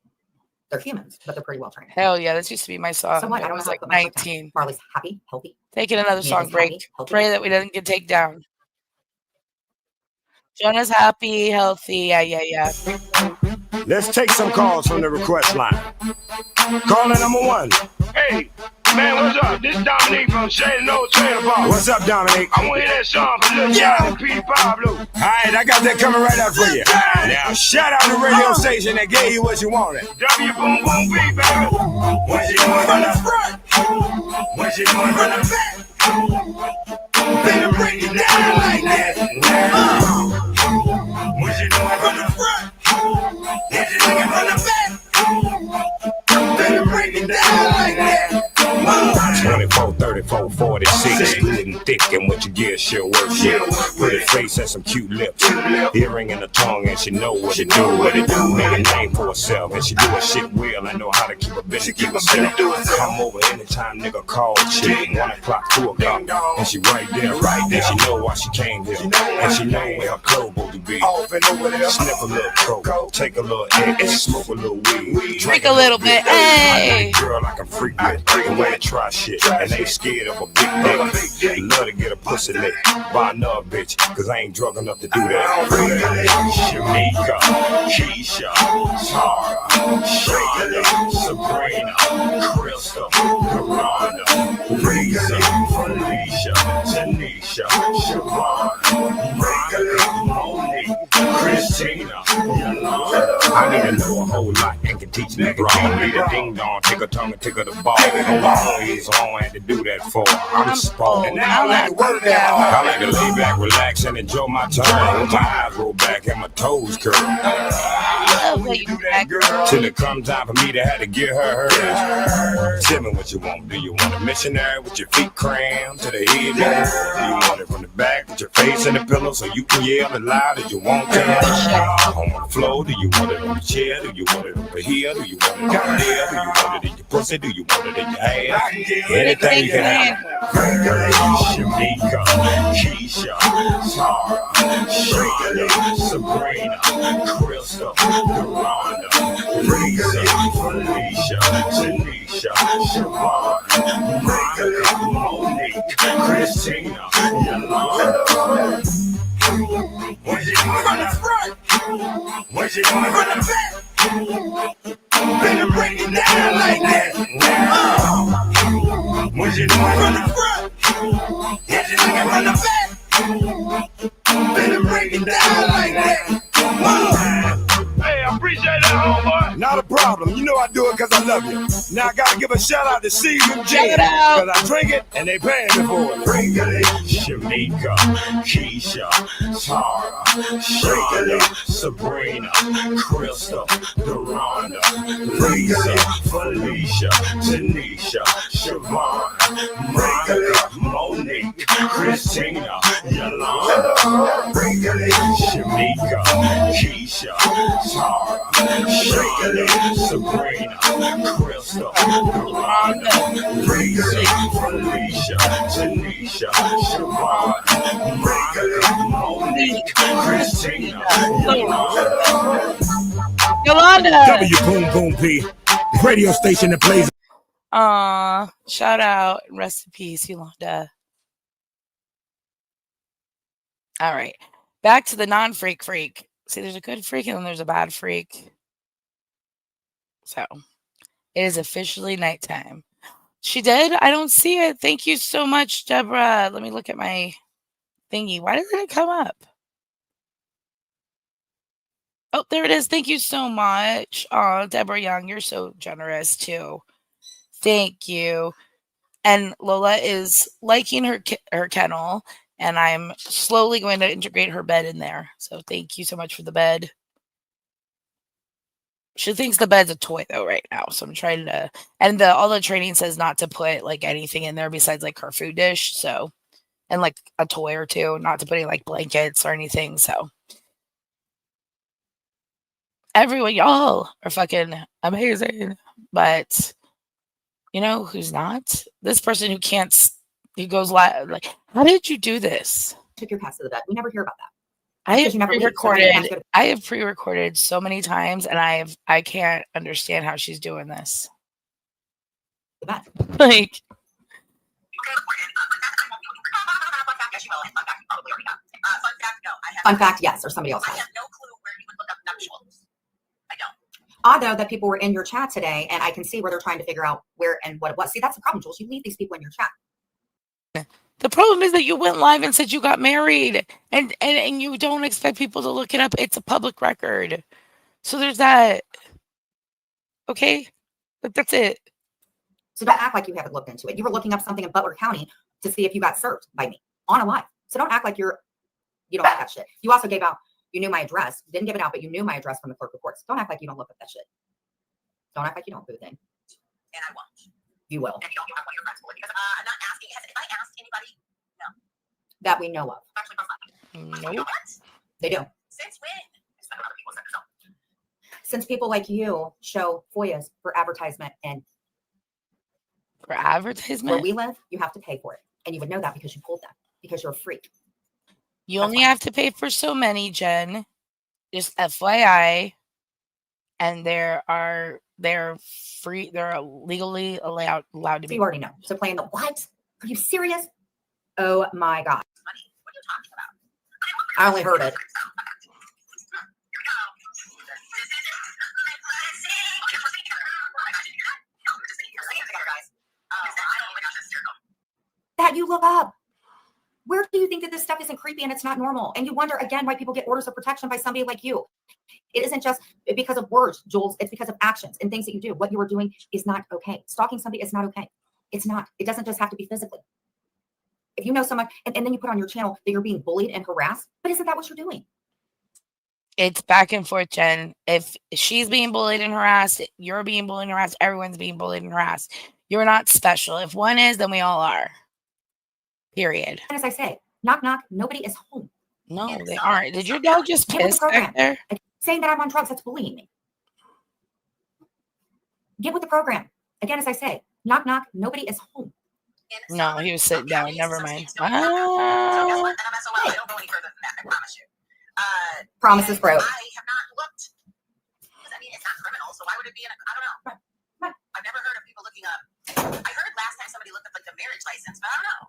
They're humans, but they're pretty well trained. Hell yeah, this used to be my song. So what? I I don't was know how like to put my foot down. 19. Marley's happy, healthy. Taking another Mia's song break. happy, healthy. Pray that we doesn't get taken down. Jonah's happy, healthy. Yeah. Let's take some calls from the request line. Caller number one. Hey, man, what's up? This is Dominique from Shady No Trailer Park. What's up, Dominic? I want to hear that song from Lil Jon and Petey Pablo. All right, I got that coming right up for you. Now, shout out the radio station that gave you what you wanted. W Boom Boom B, baby. What you doing from the front? What you doing from the back? Better break it down like that. What you doing from the front? What you doing from the back? Better break it down like that. 24, 34, 46, good and thick, and what you get, she'll work. Pretty face and some cute lips, earring in the tongue, and she know what to do. Make a name for herself, and she do her shit well. I know how to keep a bitch, keep herself. Come over anytime, nigga, call chick. 1 o'clock, 2 o'clock, and she right there. And she know why she came here, and she know where her clothes supposed to be. Sniff a little coke, take a little egg, smoke a little weed, Drink a little bit. Hey. Girl, I can freak with, and wanna try shit, and ain't scared of a big dick. Love to get a pussy lick by another bitch, cause I ain't drunk enough to do that. Shamika, Keisha, Tara, Shayla, Sabrina, Crystal, Karana, Reza, Felicia, Tanisha, Siobhan, Monica, Monique, Christina, Yolanda. I need to know a whole lot and can teach me wrong. Need a ding dong, take a tongue and take her the ball. On my own, so I don't have to do that for. I'm spoiled. And now I like to work that hard. I like to lay back, relax, and enjoy my time. With my eyes roll back and my toes curl. Till it comes time for me to have to get her hers. Tell me what you want. Do you want a missionary with your feet crammed to the head? Do you want it from the back with your face in the pillow so you can yell as loud as you want to? On the floor, do you want it on the chair? Do you want it over here? Do you want it down there? Do you want it in your pussy? Do you want it in your ass? Anything you can have. Shamika, Keisha, Tara, Shayla, Sabrina, Crystal, Yolanda, Reza, Felicia, Siobhan, Monica, Monique, Christina, Yolanda. Was you from the front? Was you from the back? Better break it down like that. Was you from the front? Was you from the back? Better break it down like that. Hey, I appreciate that, homeboy. Not a problem. You know I do it because I love you. Now I gotta give a shout out to Steve and Jen. Shout out. Because I drink it and they paying me for it. Shamika, Keisha, Tara, Shirley, Sabrina, Crystal, Deronda, Lisa, Felicia, Tanisha, Siobhan, Monica, Monique, Christina, Yolanda, Shamika, Keisha, Tara, Shirley, Sabrina, Crystal, Deronda, Lisa, Felicia, Tanisha, Siobhan, Monica, Monique, Christina, Yolanda. Yolanda. W Boom Boom P, radio station that plays. Aw, shout out. Rest in peace, Yolanda. All right. Back to the non-freak freak. See, there's a good freak and then there's a bad freak. So, it is officially nighttime. She did? I don't see it. Thank you so much, Deborah. Let me look at my thingy. Why doesn't it come up? Oh, there it is. Thank you so much. Oh, Deborah Young, you're so generous too. Thank you. And Lola is liking her kennel, and I'm slowly going to integrate her bed in there. So thank you so much for the bed. She thinks the bed's a toy though right now, so I'm trying to. And all the training says not to put like anything in there besides like her food dish. So, and like a toy or two, not to put any like blankets or anything. So, everyone, y'all are fucking amazing, but you know who's not? This person who can't, who goes like, how did you do this? Took your cats to the bed. We never hear about that. I Because have you never leave, so how pre-recorded. you have to- I have pre-recorded so many times, and I can't understand how she's doing this. The bed. Like, Fun fact, yes, or somebody else I has. have no clue where you would look up nuptials. I don't. Odd though that people were in your chat today, and I can see where they're trying to figure out where and what it was. See, that's the problem, Jules. You leave these people in your chat. the problem is that you went live and said you got married, and you don't expect people to look it up. It's a public record, so there's that. Okay, but that's it. So don't act like you haven't looked into it. You were looking up something in Butler County to see if you got served by me on a live. So don't act like you don't have that shit. You also gave out, you knew my address. You didn't give it out, but you knew my address from the clerk reports. Don't act like you don't look up that shit. Don't act like you don't, boo thing. And I won't. You will. And you don't have one of your friends will, because I'm not asking. If I asked anybody, That we know of. actually, Nope. what? They do. Since when? It's not other people's so. Since people like you show FOIAs for advertisement and For where advertisement, we live, you have to pay for it. And you would know that because you pulled them, because you're a freak. you That's only fine. have to pay for so many, Jen. Just FYI. And they're free. They're legally allowed to So be. you already know. So playing the what? Are you serious? Oh my God. Money. What are you talking about? I only heard it. That you look up. Where do you think that this stuff isn't creepy and it's not normal? And you wonder again why people get orders of protection by somebody like you. It isn't just because of words, Jules. It's because of actions and things that you do. What you are doing is not okay. Stalking somebody is not okay. It's not. It doesn't just have to be physically. If you know someone and then you put on your channel that you're being bullied and harassed, but isn't that what you're doing? It's back and forth, Jen. If she's being bullied and harassed, you're being bullied and harassed, everyone's being bullied and harassed. You're not special. If one is, then we all are. Period. And as I say, knock, knock, nobody is home. No, they aren't. Did your dog just Get with the piss program. back there? Saying that I'm on drugs, that's bullying me. Get with the program. Again, as I say, knock, knock, nobody is home. No, he was sitting down. Never mind. So guess what? Wow. And I'm SOL. I don't go any further than that. I promise you. Promises broke. I have not looked. Because I mean, it's not criminal, so why would it be? I don't know. Right. I've never heard of people looking up marriage license, but I don't know.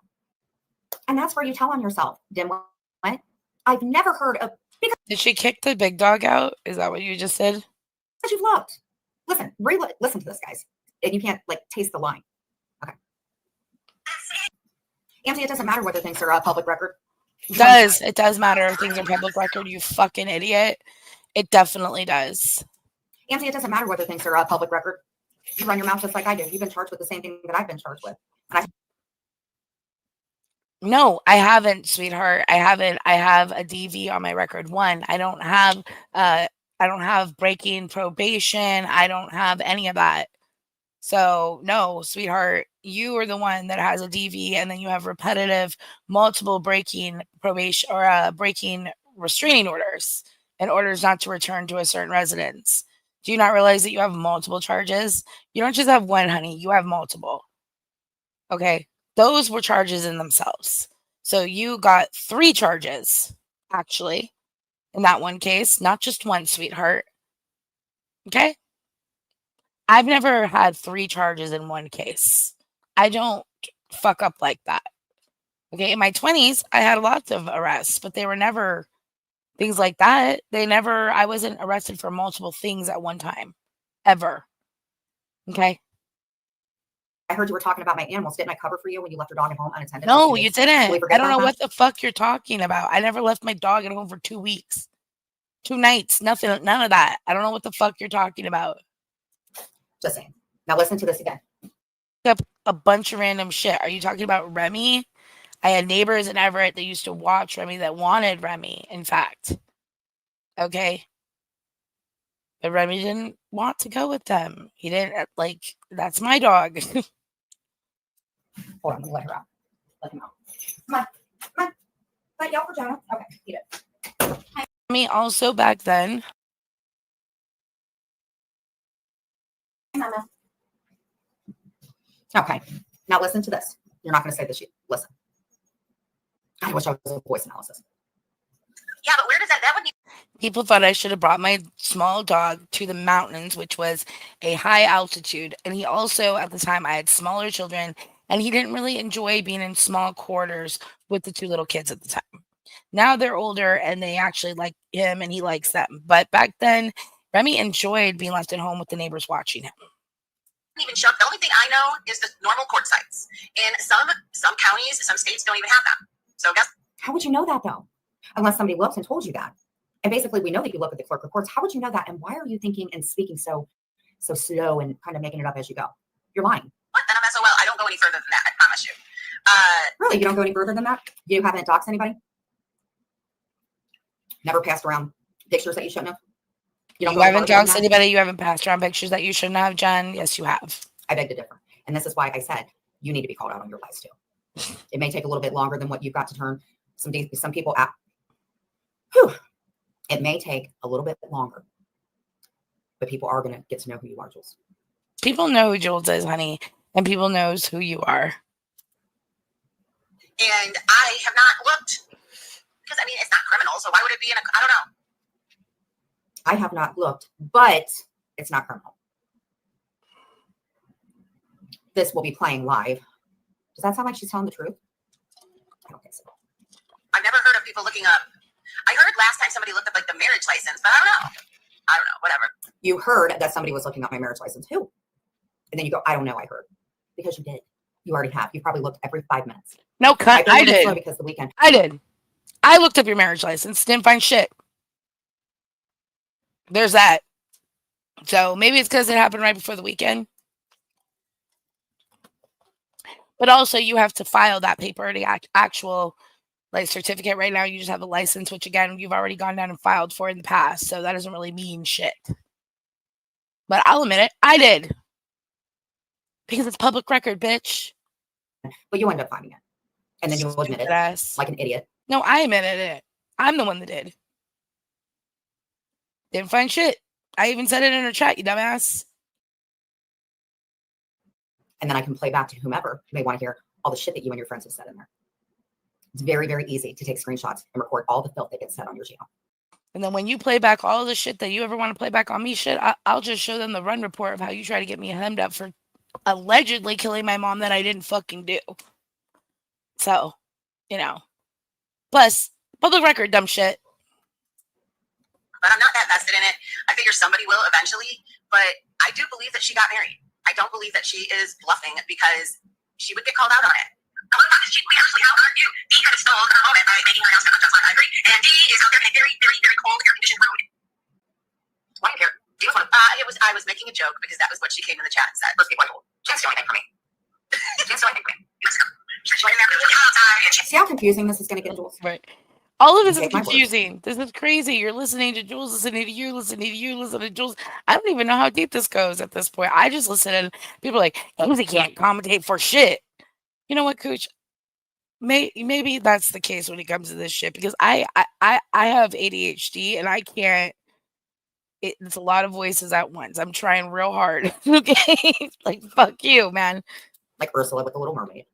And that's where you tell on yourself, dimwit. I've never heard of, Did she kick the big dog out? Is that what you just said? because you've looked. Listen, listen to this, guys. And you can't like taste the line. Okay. Auntie, it doesn't matter whether things are a public record. It does. It does matter if things are public record, you fucking idiot. It definitely does. Auntie, it doesn't matter whether things are a public record. You run your mouth just like I do. You've been charged with the same thing that I've been charged with. No, I haven't, sweetheart. I haven't. I have a DV on my record. One, I don't have breaking probation. I don't have any of that. So no, sweetheart, you are the one that has a DV, and then you have repetitive, multiple breaking probation or breaking restraining orders and orders not to return to a certain residence. Do you not realize that you have multiple charges? You don't just have one, honey. You have multiple. Okay. Those were charges in themselves. So you got 3 charges, actually, in that one case, not just one, sweetheart. Okay. I've never had 3 charges in one case. I don't fuck up like that. Okay. In my 20s, I had lots of arrests, but they were never things like that. I wasn't arrested for multiple things at one time, ever. Okay. I heard you were talking about my animals. Didn't I cover for you when you left your dog at home unattended? No, you didn't. We I forget don't know about what the fuck you're talking about. I never left my dog at home for 2 weeks, 2 nights, nothing, none of that. I don't know what the fuck you're talking about. Just saying. Now listen to this again. Up a bunch of random shit. Are you talking about Remy? I had neighbors in Everett that used to watch Remy that wanted Remy, in fact. Okay. But Remy didn't want to go with them. He didn't that's my dog. Hold on, I'm gonna let her out. Let him out. Come on. Come on. Let yell for Jonah. Okay, eat it. Me also back then. Mama. Okay. Now listen to this. You're not gonna say this. Listen. I wish I was a voice analysis. Yeah, but where does that would be People thought I should have brought my small dog to the mountains, which was a high altitude. And he also, at the time, I had smaller children, and he didn't really enjoy being in small quarters with the 2 little kids at the time. Now they're older, and they actually like him, and he likes them. But back then, Remy enjoyed being left at home with the neighbors watching him. even show up? The only thing I know is the normal court sites. In some counties, some states don't even have them. So guess How would you know that though? Unless somebody looked and told you that. And basically, we know that you look at the clerk reports. How would you know that? And why are you thinking and speaking so slow and kind of making it up as you go? You're lying. what? Then I'm SOL. I don't go any further than that. I promise you. Really? You don't go any further than that? You haven't doxed anybody? Never passed around pictures that you shouldn't have? You go haven't further than doxed that? anybody. You haven't passed around pictures that you shouldn't have, Jen. Yes, you have. I beg to differ. And this is why I said you need to be called out on your lies too. It may take a little bit longer than what you've got to turn some people out. Whew. It may take a little bit longer, but people are going to get to know who you are, Jules. People know who Jules is, honey, and people knows who you are. and I have not looked because I mean it's not criminal. So why would it be in a? I don't know. I have not looked, but it's not criminal. This will be playing live. Does that sound like she's telling the truth? I don't think so. I've never heard of people looking up. I heard last time somebody looked up like the marriage license, but I don't know. I don't know. Whatever. You heard that somebody was looking up my marriage license. Who? And then you go, I don't know. I heard. Because you did. You already have. You probably looked every 5 minutes. No, cut. I did. Because the weekend. I did. I looked up your marriage license. Didn't find shit. There's that. So maybe it's because it happened right before the weekend. But also, you have to file that paper, the actual like certificate. Right now, you just have a license, which again, you've already gone down and filed for in the past. So that doesn't really mean shit. But I'll admit it. I did. Because it's public record, bitch. But you end up finding it. And then you will admit it. Ass. Like an idiot. No, I admitted it. I'm the one that did. Didn't find shit. I even said it in her chat, you dumbass. And then I can play back to whomever may want to hear all the shit that you and your friends have said in there. It's very, very easy to take screenshots and record all the filth that gets said on your channel. And then when you play back all the shit that you ever want to play back on me shit, I'll just show them the run report of how you try to get me hemmed up for allegedly killing my mom that I didn't fucking do. So, you know, plus public record, dumb shit. But I'm not that vested in it. I figure somebody will eventually, but I do believe that she got married. I don't believe that she is bluffing because she would get called out on it. We actually out-argued. D kind of stole her moment by making her house just like I agree. And D is out there in a very, very, very cold, air-conditioned room. Why do you care? D was one. I was making a joke because that was what she came in the chat and said. First people I told. She didn't steal anything from me. She didn't steal anything from me. See how confusing this is going to get, Jules? Right. All of this is Take my word. confusing. This is crazy. You're listening to Jules, listening to you, listening to you, listening to Jules. I don't even know how deep this goes at this point. I just listen and people are like, Emily can't commentate for shit. You know what, Cooch? Maybe that's the case when it comes to this shit because I have ADHD and I can't. It's a lot of voices at once. I'm trying real hard. Okay, like fuck you, man. Like Ursula with the Little Mermaid.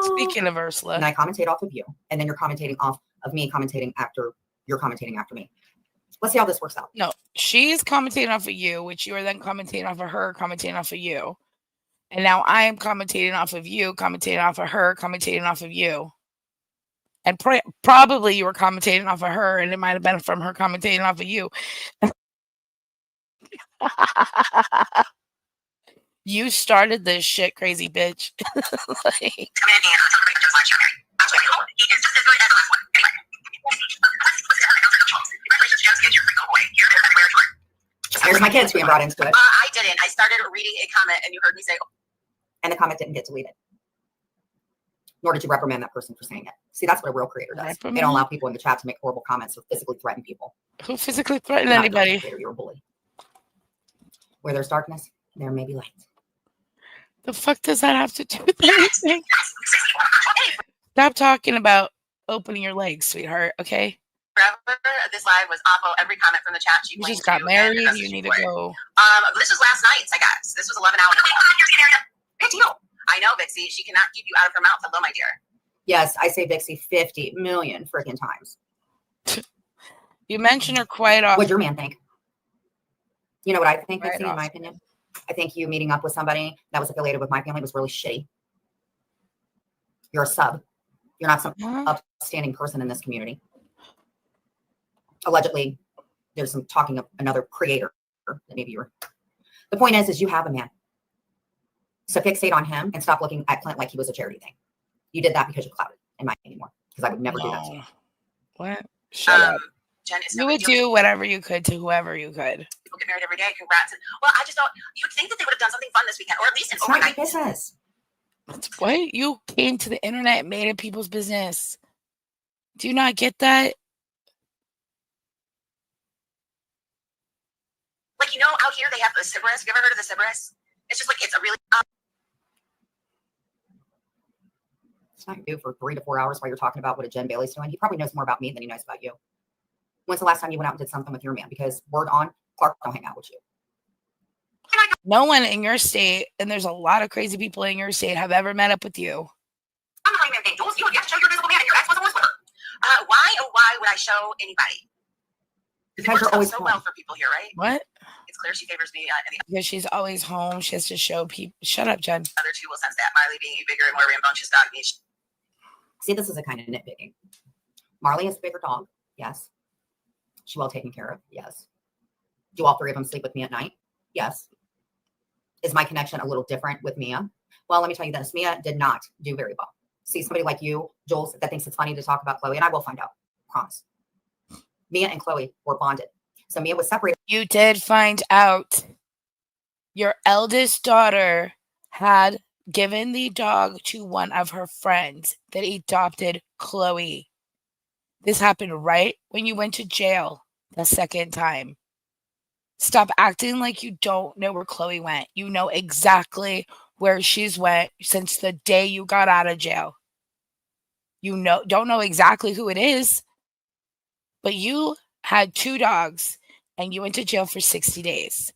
Speaking of Ursula, and I commentate off of you, and then you're commentating off of me commentating after you're commentating after me. Let's see how this works out. No, she's commentating off of you, which you are then commentating off of her, commentating off of you. And now I am commentating off of you, commentating off of her, commentating off of you. And probably you were commentating off of her, and it might have been from her commentating off of you. You started this shit, crazy bitch. Like, Here's my kids being brought into it. I didn't. I started reading a comment and you heard me say, and the comment didn't get deleted. Nor did you reprimand that person for saying it. See, that's what a real creator does. They don't allow people in the chat to make horrible comments or physically threaten people. Who physically threatened anybody? You're a bully. Where there's darkness, there may be light. The fuck does that have to do with anything? Stop talking about opening your legs, sweetheart, okay? forever. This live was awful. Every comment from the chat. You just got married. You need to go. This was last night, I guess. This was 11 hours. Big deal. I know, Vixie. She cannot keep you out of her mouth. Hello, my dear. Yes, I say Vixie 50 million freaking times. You mentioned her quite often. What'd your man think? You know what I think, Quite Vixie, in my opinion? I think you meeting up with somebody that was affiliated with my family was really shitty. You're a sub. You're not some upstanding person in this community. Allegedly, there's some talking of another creator that maybe you're. The point is you have a man. So fixate on him and stop looking at Clint like he was a charity thing. You did that because you're clouded in my anymore. Because I would never do that to you. What? Shut up. Jen, you would do whatever you could to whoever you could. People get married every day. Congrats. Well, I just don't. You'd think that they would have done something fun this weekend, or at least an overnight business. What? You came to the internet and made it people's business. Do you not get that? Like, you know, out here they have the Sybaris. Have you ever heard of the Sybaris? It's just like, it's a really. It's not you for 3 to 4 hours while you're talking about what a Jen Bailey's doing. He probably knows more about me than he knows about you. When's the last time you went out and did something with your man? Because word on, Clark don't hang out with you. No one in your state, and there's a lot of crazy people in your state, have ever met up with you. I'm not even saying, Jules, you have to show your visible man and your ex wasn't with her. Why would I show anybody? Because you're always so home. well for people here, right? What? It's clear she favors me. Because she's always home. She has to show people. Shut up, Jen. Other two will sense that. Miley being a bigger and more rambunctious dog niche. See, this is a kind of nitpicking. Marley is a bigger dog. Yes. She well taken care of. Yes. Do all 3 of them sleep with me at night? Yes. Is my connection a little different with Mia? Well, let me tell you this. Mia did not do very well. See, somebody like you, Jules, that thinks it's funny to talk about Chloe, and I will find out. Promise. Mia and Chloe were bonded. So Mia was separated. You did find out. Your eldest daughter had given the dog to one of her friends that adopted Chloe. This happened right when you went to jail the second time. Stop acting like you don't know where Chloe went. You know exactly where she's went since the day you got out of jail. You don't know exactly who it is, but you had 2 dogs and you went to jail for 60 days.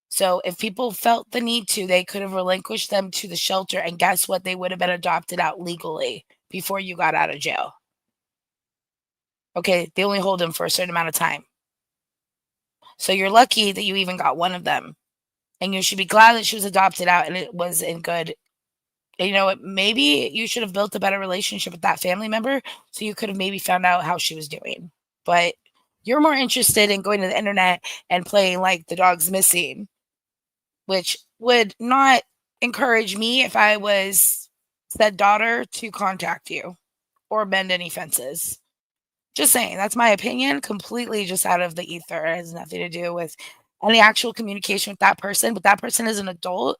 So if people felt the need to, they could have relinquished them to the shelter, and guess what? They would have been adopted out legally before you got out of jail. Okay, they only hold them for a certain amount of time. So you're lucky that you even got one of them. And you should be glad that she was adopted out and it was in good you know what? Maybe you should have built a better relationship with that family member so you could have maybe found out how she was doing. But you're more interested in going to the internet and playing like the dog's missing, which would not encourage me if I was said daughter to contact you or bend any fences. Just saying, that's my opinion, completely just out of the ether. It has nothing to do with any actual communication with that person. But that person is an adult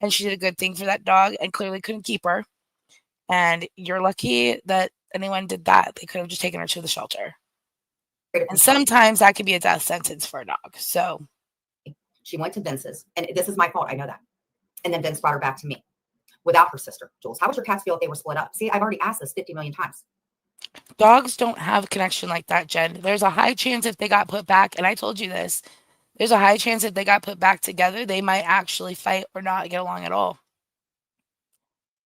and she did a good thing for that dog and clearly couldn't keep her. And you're lucky that anyone did that. They could have just taken her to the shelter. And sometimes that could be a death sentence for a dog. So She went to Vince's, and this is my fault. I know that. And then Vince brought her back to me without her sister. Jules, how would your cats feel if they were split up? See, I've already asked this 50 million times. dogs don't have a connection like that, Jen. There's a high chance if they got put back, and I told you this, there's a high chance if they got put back together, they might actually fight or not get along at all.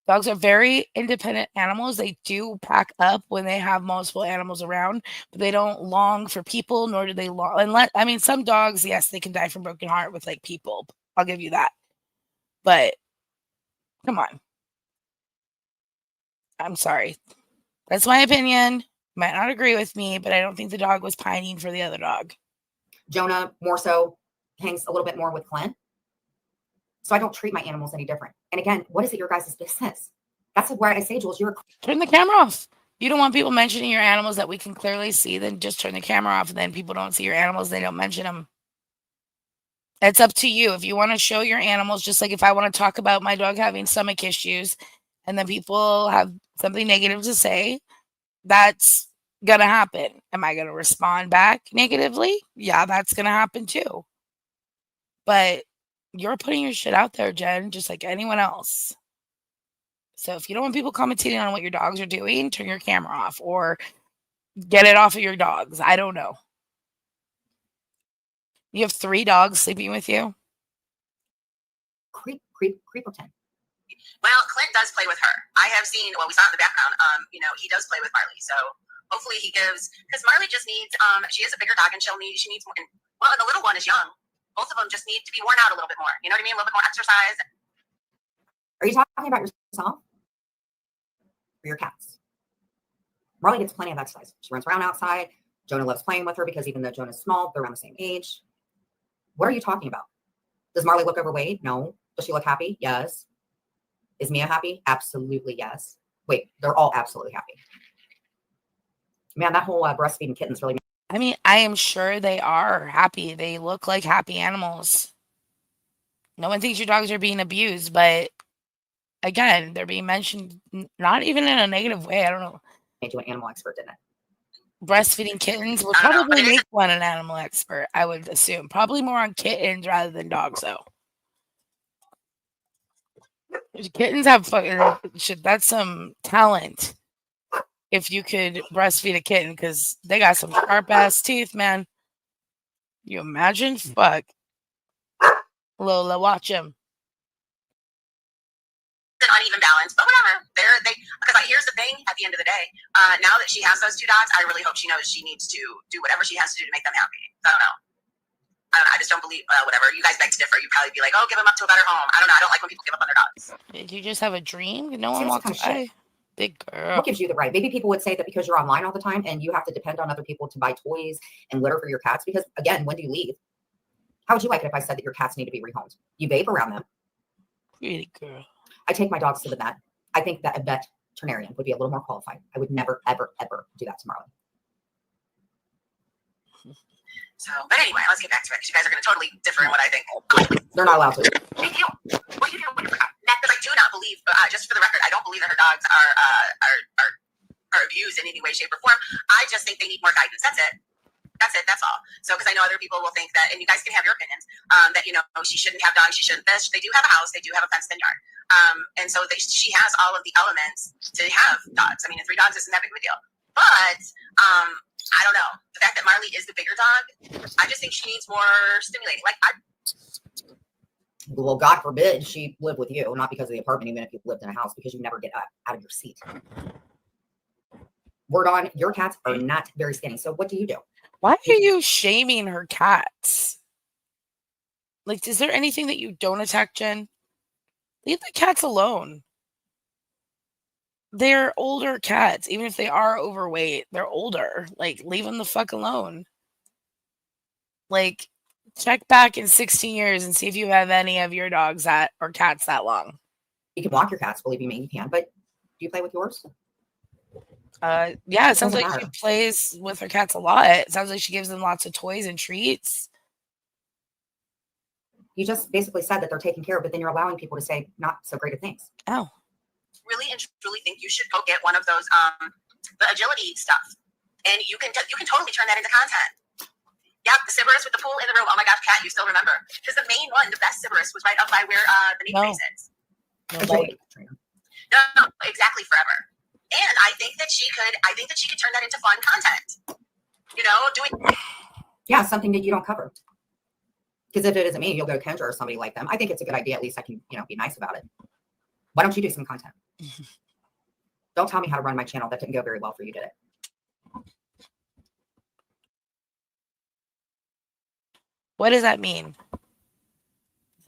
Dogs are very independent animals. They do pack up when they have multiple animals around, but they don't long for people, nor do they long. Unless, I mean, some dogs, yes, they can die from broken heart with like people. I'll give you that. But come on. I'm sorry. That's my opinion. Might not agree with me, but I don't think the dog was pining for the other dog. Jonah more so hangs a little bit more with Clint. So I don't treat my animals any different. And again, what is it your guys' business? That's where I say, Jules, you're Turn the camera off. You don't want people mentioning your animals that we can clearly see, then just turn the camera off, and then people don't see your animals, they don't mention them. It's up to you. If you want to show your animals, just like if I want to talk about my dog having stomach issues and then people have something negative to say, that's going to happen. Am I going to respond back negatively? Yeah, that's going to happen too. But you're putting your shit out there, Jen, just like anyone else. So if you don't want people commenting on what your dogs are doing, turn your camera off or get it off of your dogs. I don't know. You have 3 dogs sleeping with you? creeperton. Well, Clint does play with her. I have seen, well, we saw in the background, he does play with Marley. So hopefully he gives, because Marley just needs, she is a bigger dog and she needs more, and the little one is young. Both of them just need to be worn out a little bit more. You know what I mean? A little bit more exercise. Are you talking about yourself or your cats? Marley gets plenty of exercise. She runs around outside. Jonah loves playing with her because even though Jonah's small, they're around the same age. What are you talking about? Does Marley look overweight? No. Does she look happy? Yes. Is Mia happy? Absolutely yes. Wait, they're all absolutely happy. Man, that whole breastfeeding kittens really. I mean, I am sure they are happy. They look like happy animals. No one thinks your dogs are being abused, but again, they're being mentioned not even in a negative way. I don't know. Made you an animal expert, didn't it? Breastfeeding kittens would probably make one an animal expert, I would assume. Probably more on kittens rather than dogs, though. Kittens have fucking shit. That's some talent. If you could breastfeed a kitten, because they got some sharp ass teeth, man. You imagine? Fuck. Lola, watch him. An uneven balance, but whatever. Because here's the thing. At the end of the day, now that she has those 2 dogs, I really hope she knows she needs to do whatever she has to do to make them happy. I don't know. I just don't believe whatever. You guys beg to differ. You'd probably be like, "Oh, give them up to a better home." I don't know. I don't like when people give up on their dogs. Did you just have a dream? No one Seriously, walks kind of by. Big girl. What gives you the right? Maybe people would say that because you're online all the time and you have to depend on other people to buy toys and litter for your cats. Because again, when do you leave? How would you like it if I said that your cats need to be rehomed? You vape around them. Pretty girl. I take my dogs to the vet. I think that a veterinarian would be a little more qualified. I would never, ever, ever do that to Marley. So, but anyway, let's get back to it because you guys are going to totally differ in what I think. They're not allowed to. They do. What do you do when you're because I do not believe, just for the record, I don't believe that her dogs are abused in any way, shape, or form. I just think they need more guidance. That's it. That's all. So, because I know other people will think that, and you guys can have your opinions, that, she shouldn't have dogs, she shouldn't this. They do have a house, they do have a fenced in yard. And so she has all of the elements to have dogs. I mean, 3 dogs isn't that big of a deal. But, I don't know. The fact that Marley is the bigger dog, I just think she needs more stimulating. Well, God forbid she lived with you, not because of the apartment, even if you lived in a house, because you never get out of your seat. Word on, your cats are not very skinny. So what do you do? Why are you shaming her cats? Like, is there anything that you don't attack, Jen? Leave the cats alone. They're older cats. Even if they are overweight, they're older. Like, leave them the fuck alone. Like, check back in 16 years and see if you have any of your dogs that or cats that long. You can walk your cats, believe you me, you can. But do you play with yours? Yeah, it sounds Doesn't like she matter. plays with her cats a lot. It sounds like she gives them lots of toys and treats. You just basically said that they're taken care of, but then you're allowing people to say not so great of things. Oh, Really and truly think you should go get one of those the agility stuff, and you can totally turn that into content. Yeah, the Sybaris with the pool in the room. Oh my gosh, Kat, you still remember? Because the main one, the best Sybaris, was right up by where the nature No. base is. Agility trainer. No, exactly, forever. And I think that she could turn that into fun content. You know, doing Yeah, something that you don't cover. Because if it isn't me, you'll go to Kendra or somebody like them. I think it's a good idea. At least I can, be nice about it. Why don't you do some content? Don't tell me how to run my channel. That didn't go very well for you, did it? what does that mean?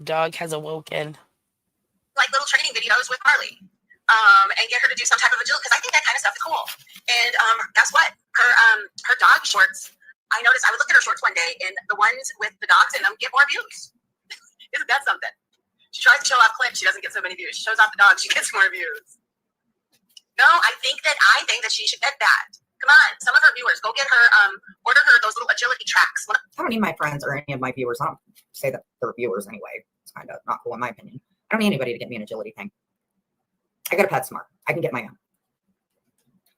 Dog has awoken. like little training videos with Marley, and get her to do some type of agility, because I think that kind of stuff is cool. And guess what? Her dog shorts. I noticed I would look at her shorts one day, and the ones with the dogs in them get more views. Isn't that something? She tries to show off Clint, she doesn't get so many views. She shows off the dog, she gets more views. No, I think that she should get that. Come on, some of her viewers, go get her, order her those little agility tracks. I don't need my friends or any of my viewers. I don't say that they're viewers anyway. It's kind of not cool in my opinion. I don't need anybody to get me an agility thing. I got a PetSmart. I can get my own.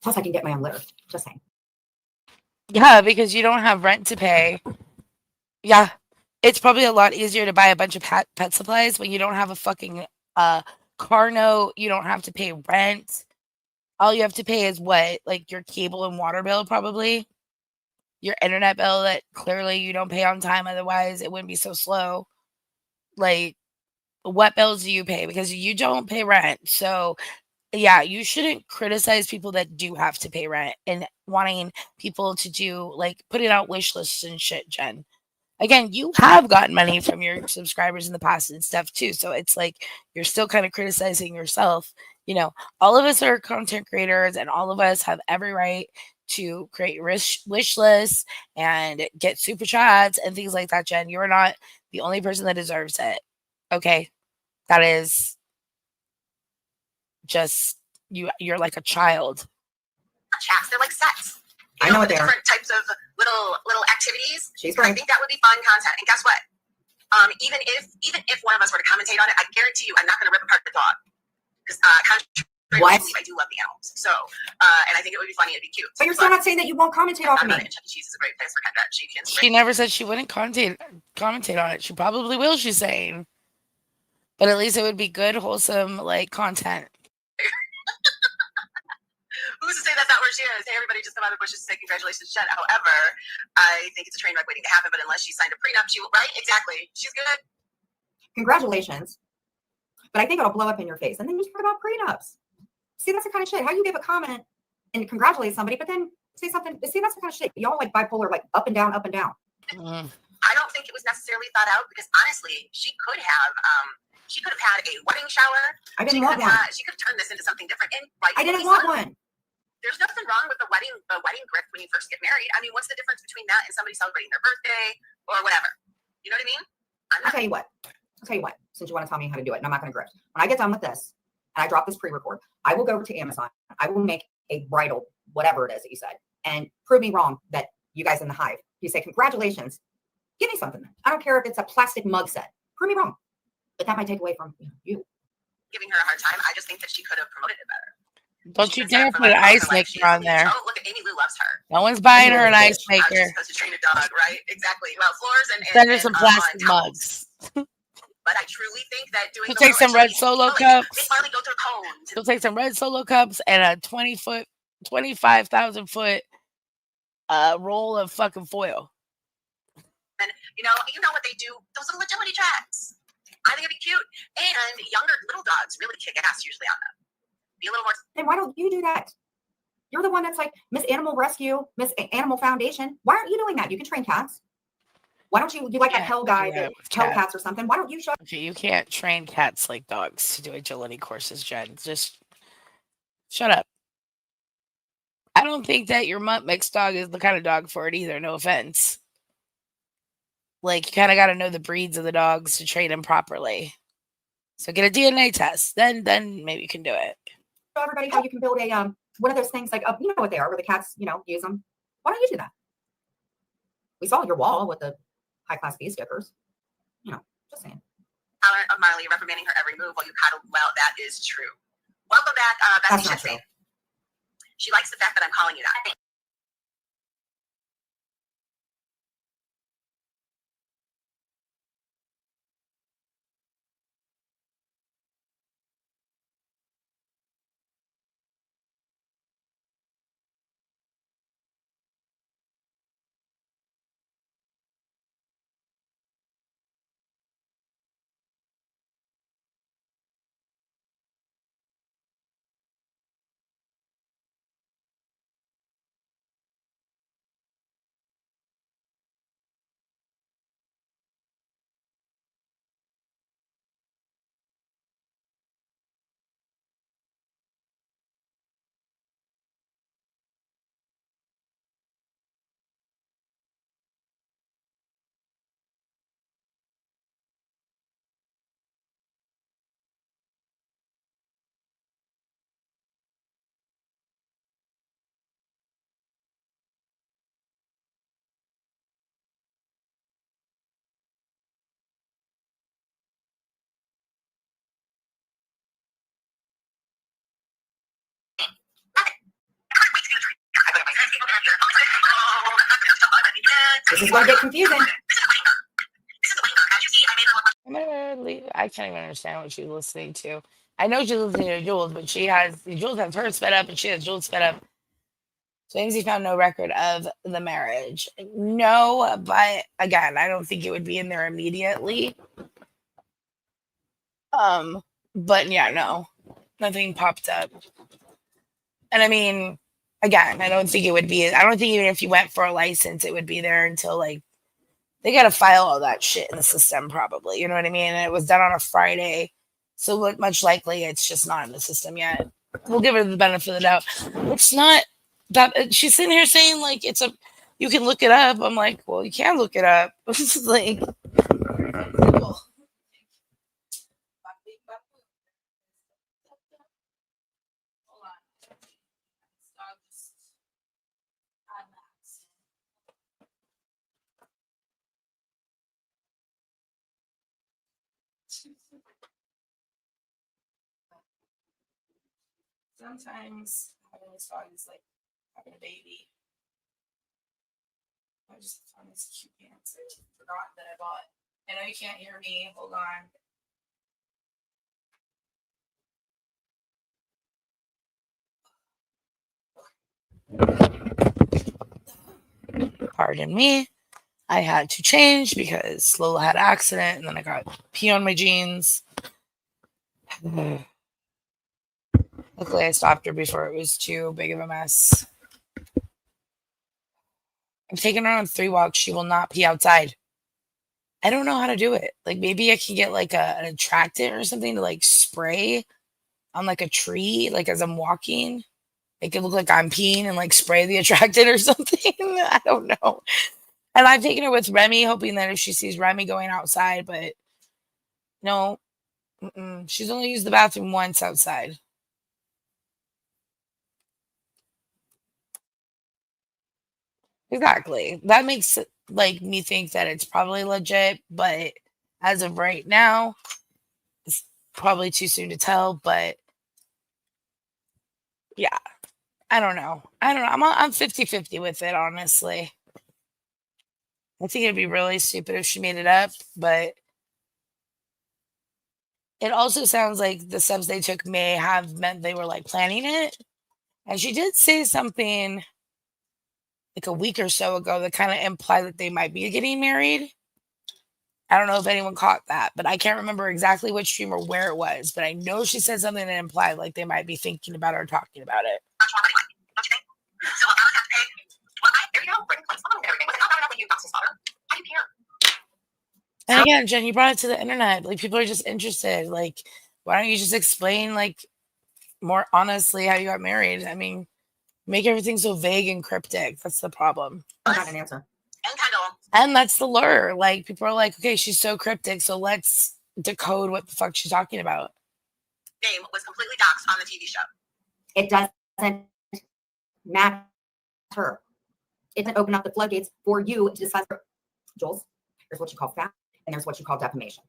Plus, I can get my own litter. Just saying. Yeah, because you don't have rent to pay. Yeah, it's probably a lot easier to buy a bunch of pet supplies when you don't have a fucking car note. You don't have to pay rent. All you have to pay is what? Like your cable and water bill, probably. Your internet bill that clearly you don't pay on time, otherwise it wouldn't be so slow. Like, what bills do you pay? Because you don't pay rent. So, yeah, you shouldn't criticize people that do have to pay rent and wanting people to do, like, putting out wish lists and shit, Jen. Again, you have gotten money from your subscribers in the past and stuff too. So it's like you're still kind of criticizing yourself. All of us are content creators and all of us have every right to create wish lists and get super chats and things like that, Jen. You're not the only person that deserves it. Okay. That is just you're like a child. Chats, they're like sets. I know what they are. Different types of little activities. She's I right. think that would be fun content. And guess what? Even if one of us were to commentate on it, I guarantee you, I'm not going to rip apart the dog because What? I do love the animals. So, and I think it would be funny. It'd be cute. But you're still not saying that you won't commentate off of me. Chuck E. Cheese is a great place for Kendra. She never said she wouldn't commentate on it. She probably will, she's saying. But at least it would be good, wholesome, like, content. Who's to say that's not where she is? Hey, everybody, just come out of the bushes to say congratulations, Jen. However, I think it's a train wreck waiting to happen, but unless she signed a prenup, she will, right? Exactly. She's good. Congratulations. But I think it'll blow up in your face. And then you talk about prenups. See, that's the kind of shit. How you give a comment and congratulate somebody, but then say something. See, that's the kind of shit. Y'all like bipolar, like up and down, up and down. I don't think it was necessarily thought out because honestly, she could have had a wedding shower. I didn't want one. She could have turned this into something different. And I didn't want one. There's nothing wrong with the wedding gift when you first get married. I mean, what's the difference between that and somebody celebrating their birthday or whatever? You know what I mean? I'll tell you what. Since you want to tell me how to do it, and I'm not going to grift. When I get done with this and I drop this pre-record, I will go over to Amazon. I will make a bridal, whatever it is that you said, and prove me wrong that you guys in the hive, you say, congratulations. Give me something. I don't care if it's a plastic mug set. Prove me wrong. But that might take away from you. Giving her a hard time. I just think that she could have promoted it better. Don't you dare put an ice maker on there. Oh, look, Amy Lou loves her. No one's buying her an ice maker. She's supposed to train a dog, right? Exactly. Well, floors and send her some plastic mugs. But I truly think that doing She'll take some red Solo cups. Make Marley go through cones. She'll take some red Solo cups and a 25,000 foot roll of fucking foil. And you know what they do? Those little agility tracks. I think it'd be cute. And younger little dogs really kick ass usually on them. Be a little more. Then why don't you do that? You're the one that's like Miss Animal Rescue, Miss Animal Foundation. Why aren't you doing that? You can train cats. Why don't you like a hell guy that hell cats or something? Why don't you show? Okay, you can't train cats like dogs to do agility courses, Jen. Just Shut up. I don't think that your mutt mixed dog is the kind of dog for it either. No offense. Like, you kind of got to know the breeds of the dogs to train them properly. So get a DNA test. Then maybe you can do it. Show everybody how you can build a one of those things like you know what they are, where the cats use them. Why don't you do that? We saw your wall with the high class B stickers. Just saying. Tolerant of Marley, reprimanding her every move while you cuddle. Well, that is true. Welcome back, That's not true. She likes the fact that I'm calling you that. This is going to get confusing. I can't even understand what she's listening to. I know she's listening to Jules, but Jules has her sped up and she has Jules sped up. So Amesy found no record of the marriage. No, but again, I don't think it would be in there immediately. But yeah, no, nothing popped up. And I mean, again, I don't think even if you went for a license, it would be there until like they got to file all that shit in the system, probably. You know what I mean? And it was done on a Friday. So much likely it's just not in the system yet. We'll give her the benefit of the doubt. It's not that she's sitting here saying like you can look it up. I'm like, well, you can look it up. It's like, cool. Sometimes having this dog is like having a baby. I just found this cute pants. I forgot that I bought. I know you can't hear me. Hold on. Pardon me. I had to change because Lola had an accident and then I got pee on my jeans. Luckily, I stopped her before it was too big of a mess. I'm taking her on 3 walks. She will not pee outside. I don't know how to do it. Like maybe I can get like an attractant or something to like spray on like a tree, like as I'm walking. It could look like I'm peeing and like spray the attractant or something. I don't know. And I've taken her with Remy, hoping that if she sees Remy going outside, but no, she's only used the bathroom once outside. Exactly. That makes like me think that it's probably legit, but as of right now, it's probably too soon to tell. But yeah, I don't know. I'm 50-50 with it, honestly. I think it'd be really stupid if she made it up, but it also sounds like the steps they took may have meant they were like planning it. And she did say something like a week or so ago that kind of implied that they might be getting married. I don't know if anyone caught that, but I can't remember exactly which stream or where it was. But I know she said something that implied like they might be thinking about it or talking about it. And again, Jen, you brought it to the internet. Like people are just interested. Like, why don't you just explain like more honestly how you got married. I mean, make everything so vague and cryptic. That's the problem. I got an answer. And Kendall. And that's the lure. Like, people are like, okay, she's so cryptic, so let's decode what the fuck she's talking about. Name was completely doxxed on the TV show. It doesn't matter. It doesn't open up the floodgates for you to discuss. Jules, there's what you call fact, and there's what you call defamation.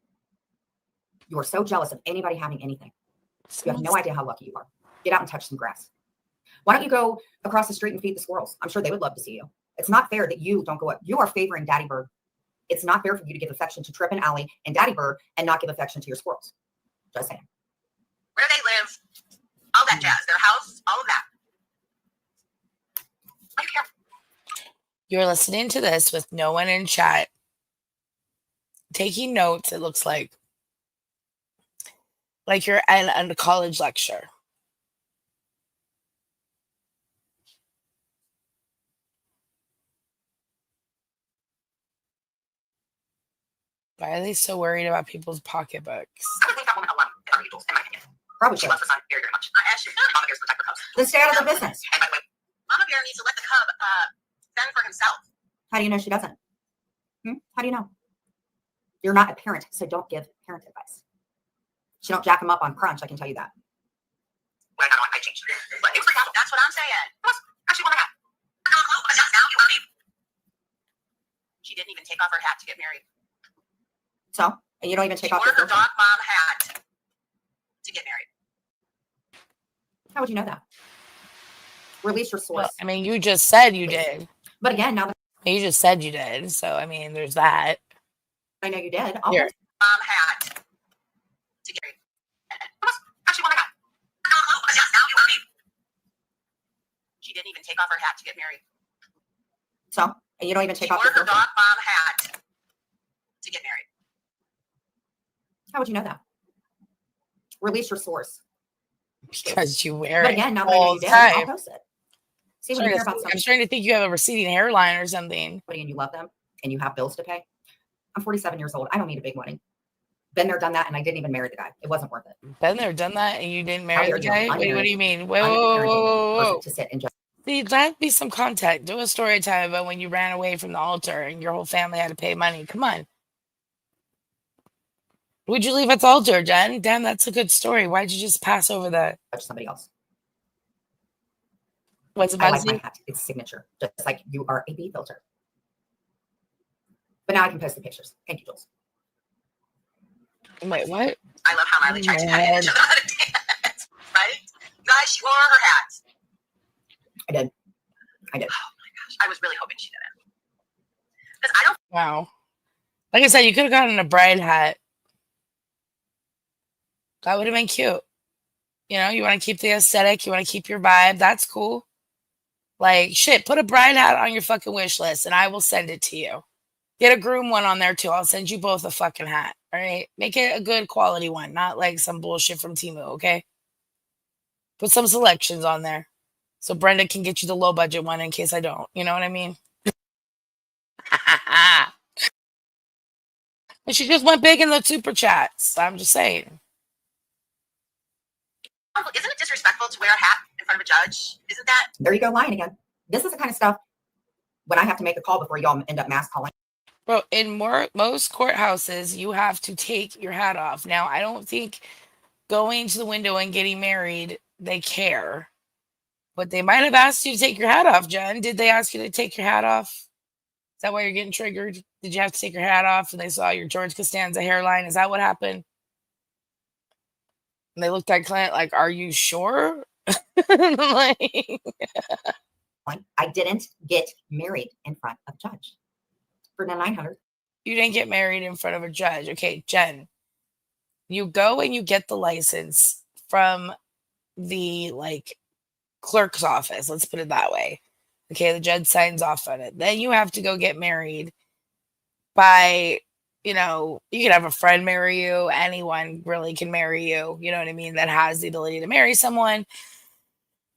You are so jealous of anybody having anything. You have no idea how lucky you are. Get out and touch some grass. Why don't you go across the street and feed the squirrels? I'm sure they would love to see you. It's not fair that you don't go up. You are favoring Daddy Bird. It's not fair for you to give affection to Trip and Allie and Daddy Bird and not give affection to your squirrels. Just saying. Where they live, all that jazz, their house, all of that. I don't care. You're listening to this with no one in chat taking notes. It looks like you're at a college lecture. Why are they so worried about people's pocketbooks? I would think that woman alone could argue Jules, in my opinion. Probably She should. loves the son very, very much. As she Mama Bears protect her cubs. Then stay out of their business. And by the way, Mama Bear needs to let the cub fend for himself. How do you know she doesn't? How do you know? You're not a parent, so don't give parent advice. She don't jack him up on crunch, I can tell you that. Well, I changed. But it was like, that's what I'm saying. Actually, one I got. But that's now you want me. She didn't even take off her hat to get married. So, and you don't even take She off wore your her dog mom hat to get married. How would you know that? Release your source. Well, I mean, you just said you did. But again, now that You just said you did. So, I mean, there's that. I know you did, I'll Here. Mom hat to get married. Actually, one I got. But that's now you want me. She didn't even take off her hat to get married. So, and you don't even She take off wore your her dog mom hat to get married. How would you know that? Release your source. Because you wear But it again, now that I know all you the did, I'll time. post it. See, when you hear about I'm somebody starting to think you have a receding hairline or something. and you love them and you have bills to pay. I'm 47 years old. I don't need a big wedding. Been there, done that, and I didn't even marry the guy. It wasn't worth it. Been there, done that, and you didn't How marry dare the you? guy? Wait, what do you mean? Whoa, whoa, whoa, whoa, whoa. To sit and just See, that'd be some content. Do a story time about when you ran away from the altar and your whole family had to pay money. Come on. Would you leave at the altar, Jen? Damn, that's a good story. Why'd you just pass over that? touch somebody else. What's I about like to my hat. It's signature, just like you are a bee filter. But now I can post the pictures. Thank you, Jules. Wait, what? I love how Miley tried to Man. dance. Right? Guys, she wore her hat. I did. Oh my gosh. I was really hoping she didn't. Because I don't Wow. Like I said, you could have gotten a bride hat. That would have been cute. You know, you want to keep the aesthetic, you want to keep your vibe. That's cool. Like, shit, put a bride hat on your fucking wish list and I will send it to you. Get a groom one on there too. I'll send you both a fucking hat. All right. Make it a good quality one, not like some bullshit from Temu, okay? Put some selections on there. So Brenda can get you the low budget one in case I don't. You know what I mean? And she just went big in the super chats. I'm just saying. isn't it disrespectful to wear a hat in front of a judge? Isn't that? There you go, lying again. This is the kind of stuff when I have to make a call before y'all end up mass calling. Bro, in most courthouses, you have to take your hat off. Now, I don't think going to the window and getting married, they care. But they might have asked you to take your hat off, Jen. Did they ask you to take your hat off? Is that why you're getting triggered? Did you have to take your hat off and they saw your George Costanza hairline? Is that what happened? And they looked at Clint like, are you sure? Like, I didn't get married in front of a judge for the 900. you didn't get married in front of a judge. Okay, Jen, you go and you get the license from the clerk's office. Let's put it that way. Okay, the judge signs off on it. Then you have to go get married by, you can have a friend marry you. Anyone really can marry you. You know what I mean? That has the ability to marry someone.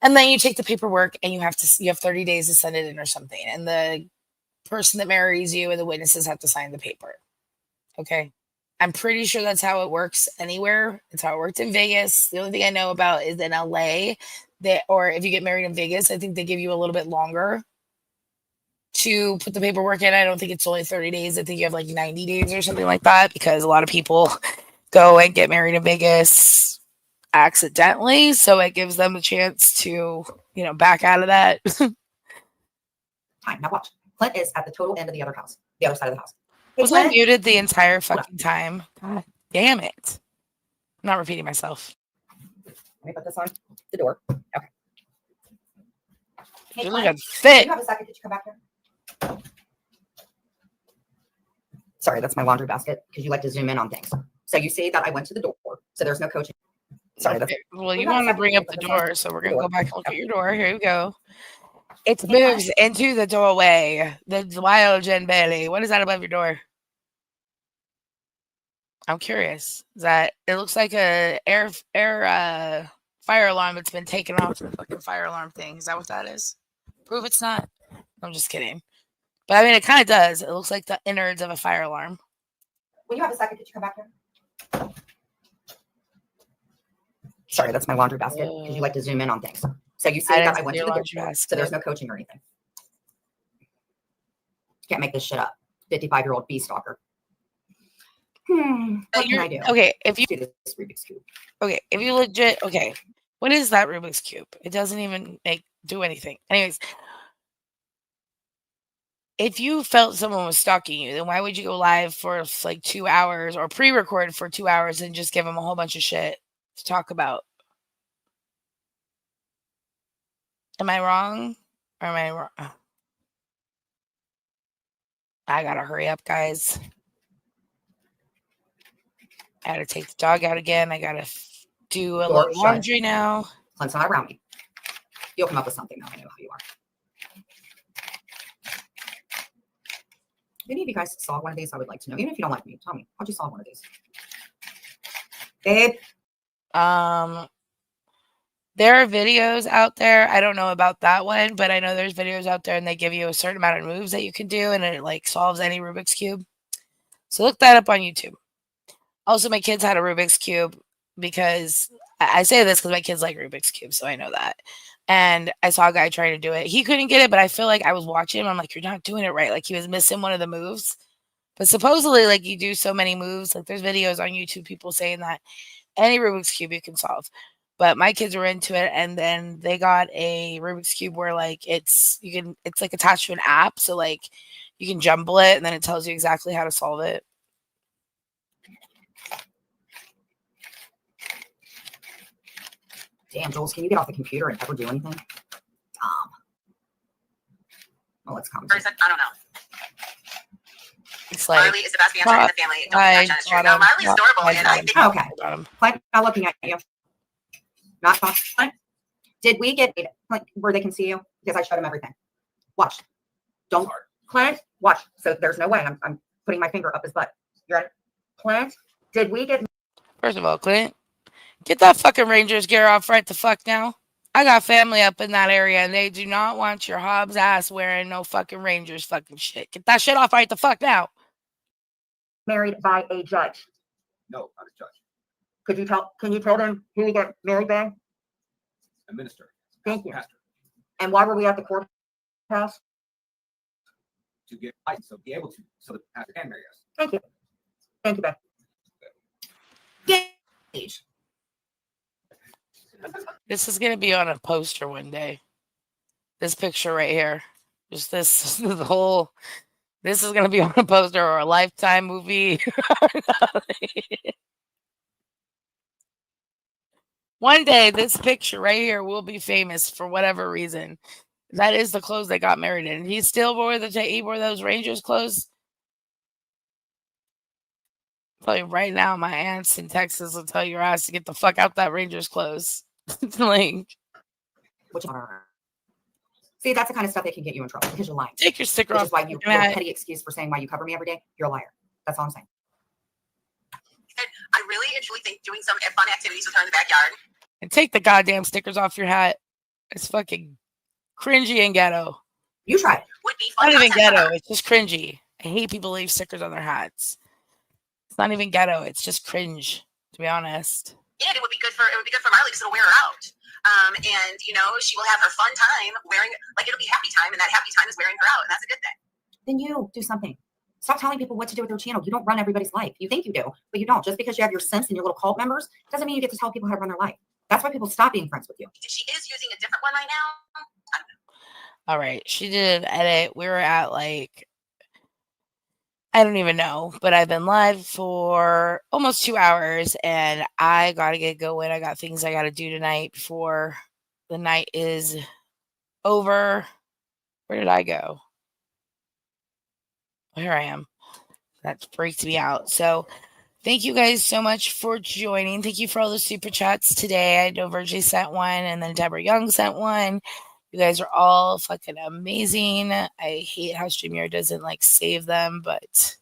And then you take the paperwork and you have 30 days to send it in or something. And the person that marries you and the witnesses have to sign the paper. Okay. I'm pretty sure that's how it works anywhere. It's how it worked in Vegas. The only thing I know about is in LA, that, or if you get married in Vegas, I think they give you a little bit longer to put the paperwork in. I don't think it's only 30 days. I think you have like 90 days or something like that, because a lot of people go and get married in Vegas accidentally. So it gives them a chance to, back out of that. Time. Now watch. Clint is at the total end of the other house, the other side of the house. Was I Clint, muted the entire fucking time? God damn it. I'm not repeating myself. let me put this on the door. Okay. Hey, You Clint, look do fit. you have a second? Did you come back here? Sorry, that's my laundry basket because you like to zoom in on things. So you see that I went to the door. So there's no coaching. Sorry, that's Okay. Well, we you have a want to second bring to up put the this on door, so we're the gonna go door. back and look at Okay. your door. Here we go. It Hey, Clint. moves into the doorway. The wild Jen Bailey. What is that above your door? I'm curious. Is that it looks like a air fire alarm that's been taken off the fucking fire alarm thing. Is that what that is? Prove it's not. I'm just kidding. But I mean, it kind of does. It looks like the innards of a fire alarm. When you have a second, did you come back here? Sorry, that's my laundry basket because you like to zoom in on things. So you see I that didn't I see went to your the laundry door. basket. So there's no coaching or anything. Can't make this shit up. 55-year-old bee stalker. What can I do? Okay, if you Let's do this Rubik's Cube. okay, if you legit okay, what is that Rubik's Cube? It doesn't even do anything. Anyways, if you felt someone was stalking you, then why would you go live for like 2 hours or pre-record for 2 hours and just give them a whole bunch of shit to talk about? Am I wrong? Or am I wrong? I gotta hurry up, guys. I gotta take the dog out again. I gotta do a Door little shut. laundry now. Clint's not around me. You'll come up with something though. I know how you are. If any of you guys saw one of these, I would like to know. Even if you don't like me, tell me. How'd you solve one of these? Babe, There are videos out there. I don't know about that one, but I know there's videos out there and they give you a certain amount of moves that you can do and it like solves any Rubik's Cube. So look that up on YouTube. Also, my kids had a Rubik's Cube because I say this because my kids like Rubik's Cube, so I know that. And I saw a guy trying to do it. He couldn't get it, but I feel like I was watching him. I'm like, you're not doing it right. Like he was missing one of the moves. But supposedly, like you do so many moves. Like there's videos on YouTube, people saying that any Rubik's Cube you can solve. But my kids were into it, and then they got a Rubik's Cube where like it's like attached to an app, so like you can jumble it, and then it tells you exactly how to solve it. damn, Jules, can you get off the computer and ever do anything? Well, let's comment. Person, I don't know. It's like Marley is the best dancer in the family. Don't think that's true. No, Marley's adorable, and I think Okay. Clint, not looking at you. Not Clint. Did we get Clint where they can see you? Because I showed him everything. Watch. Don't Clint. Watch. So there's no way. I'm putting my finger up his butt. You ready? Clint, did we get? First of all, Clint, get that fucking Rangers gear off right the fuck now. I got family up in that area and they do not want your Hobbs ass wearing no fucking Rangers fucking shit. Get that shit off right the fuck now. Married by a judge. No, not a judge. Can you tell them who we got married by? A minister. Thank you. Pastor. And why were we at the courthouse? To get license, so be able to, so the pastor can marry us. Thank you. Thank you, Beth. Gage. This is gonna be on a poster one day. This picture right here. Just this the whole this is gonna be on a poster or a Lifetime movie. One day this picture right here will be famous for whatever reason. That is the clothes they got married in. He still wore he wore those Rangers clothes. I'll tell you right now, my aunts in Texas will tell your ass to get the fuck out that Rangers clothes. Like, Which are see, that's the kind of stuff that can get you in trouble because you're lying. take your sticker Which off. is why you fucking your hat. petty excuse for saying why you cover me every day. You're a liar. That's all I'm saying. I really and truly think doing some fun activities with her in the backyard. And take the goddamn stickers off your hat. It's fucking cringy and ghetto. You try it. Would be fun. Not even content for ghetto. her. It's just cringy. I hate people leave stickers on their hats. It's not even ghetto. It's just cringe, to be honest. And it would be good for Marley because it'll wear her out. And you know, she will have her fun time wearing, like, it'll be happy time, and that happy time is wearing her out, and that's a good thing. Then you do something. Stop telling people what to do with their channel. You don't run everybody's life. You think you do, but you don't. Just because you have your simps and your little cult members doesn't mean you get to tell people how to run their life. That's why people stop being friends with you. She is using a different one right now. I don't know. All right. She did an edit. We were at like, I don't even know, but I've been live for almost 2 hours and I got to get going. I got things I got to do tonight before the night is over. Where did I go? Here I am. That freaked me out. So thank you guys so much for joining. Thank you for all the super chats today. I know Virgie sent one and then Deborah Young sent one. You guys are all fucking amazing. I hate how StreamYard doesn't like save them, but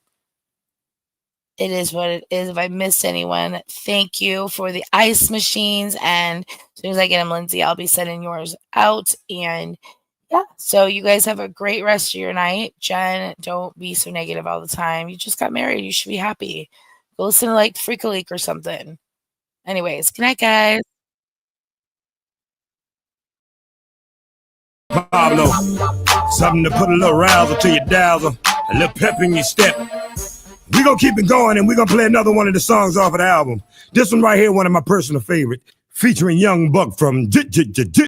it is what it is. If I missed anyone, thank you for the ice machines. And as soon as I get them, Lindsay, I'll be sending yours out. And yeah, so you guys have a great rest of your night. Jen, don't be so negative all the time. You just got married. You should be happy. Go listen to like Freak a Leak or something. Anyways, good night, guys. Pablo, something to put a little razzle to your dazzle, a little pep in your step. We gonna keep it going, and we gonna play another one of the songs off of the album. This one right here, one of my personal favorite, featuring Young Buck from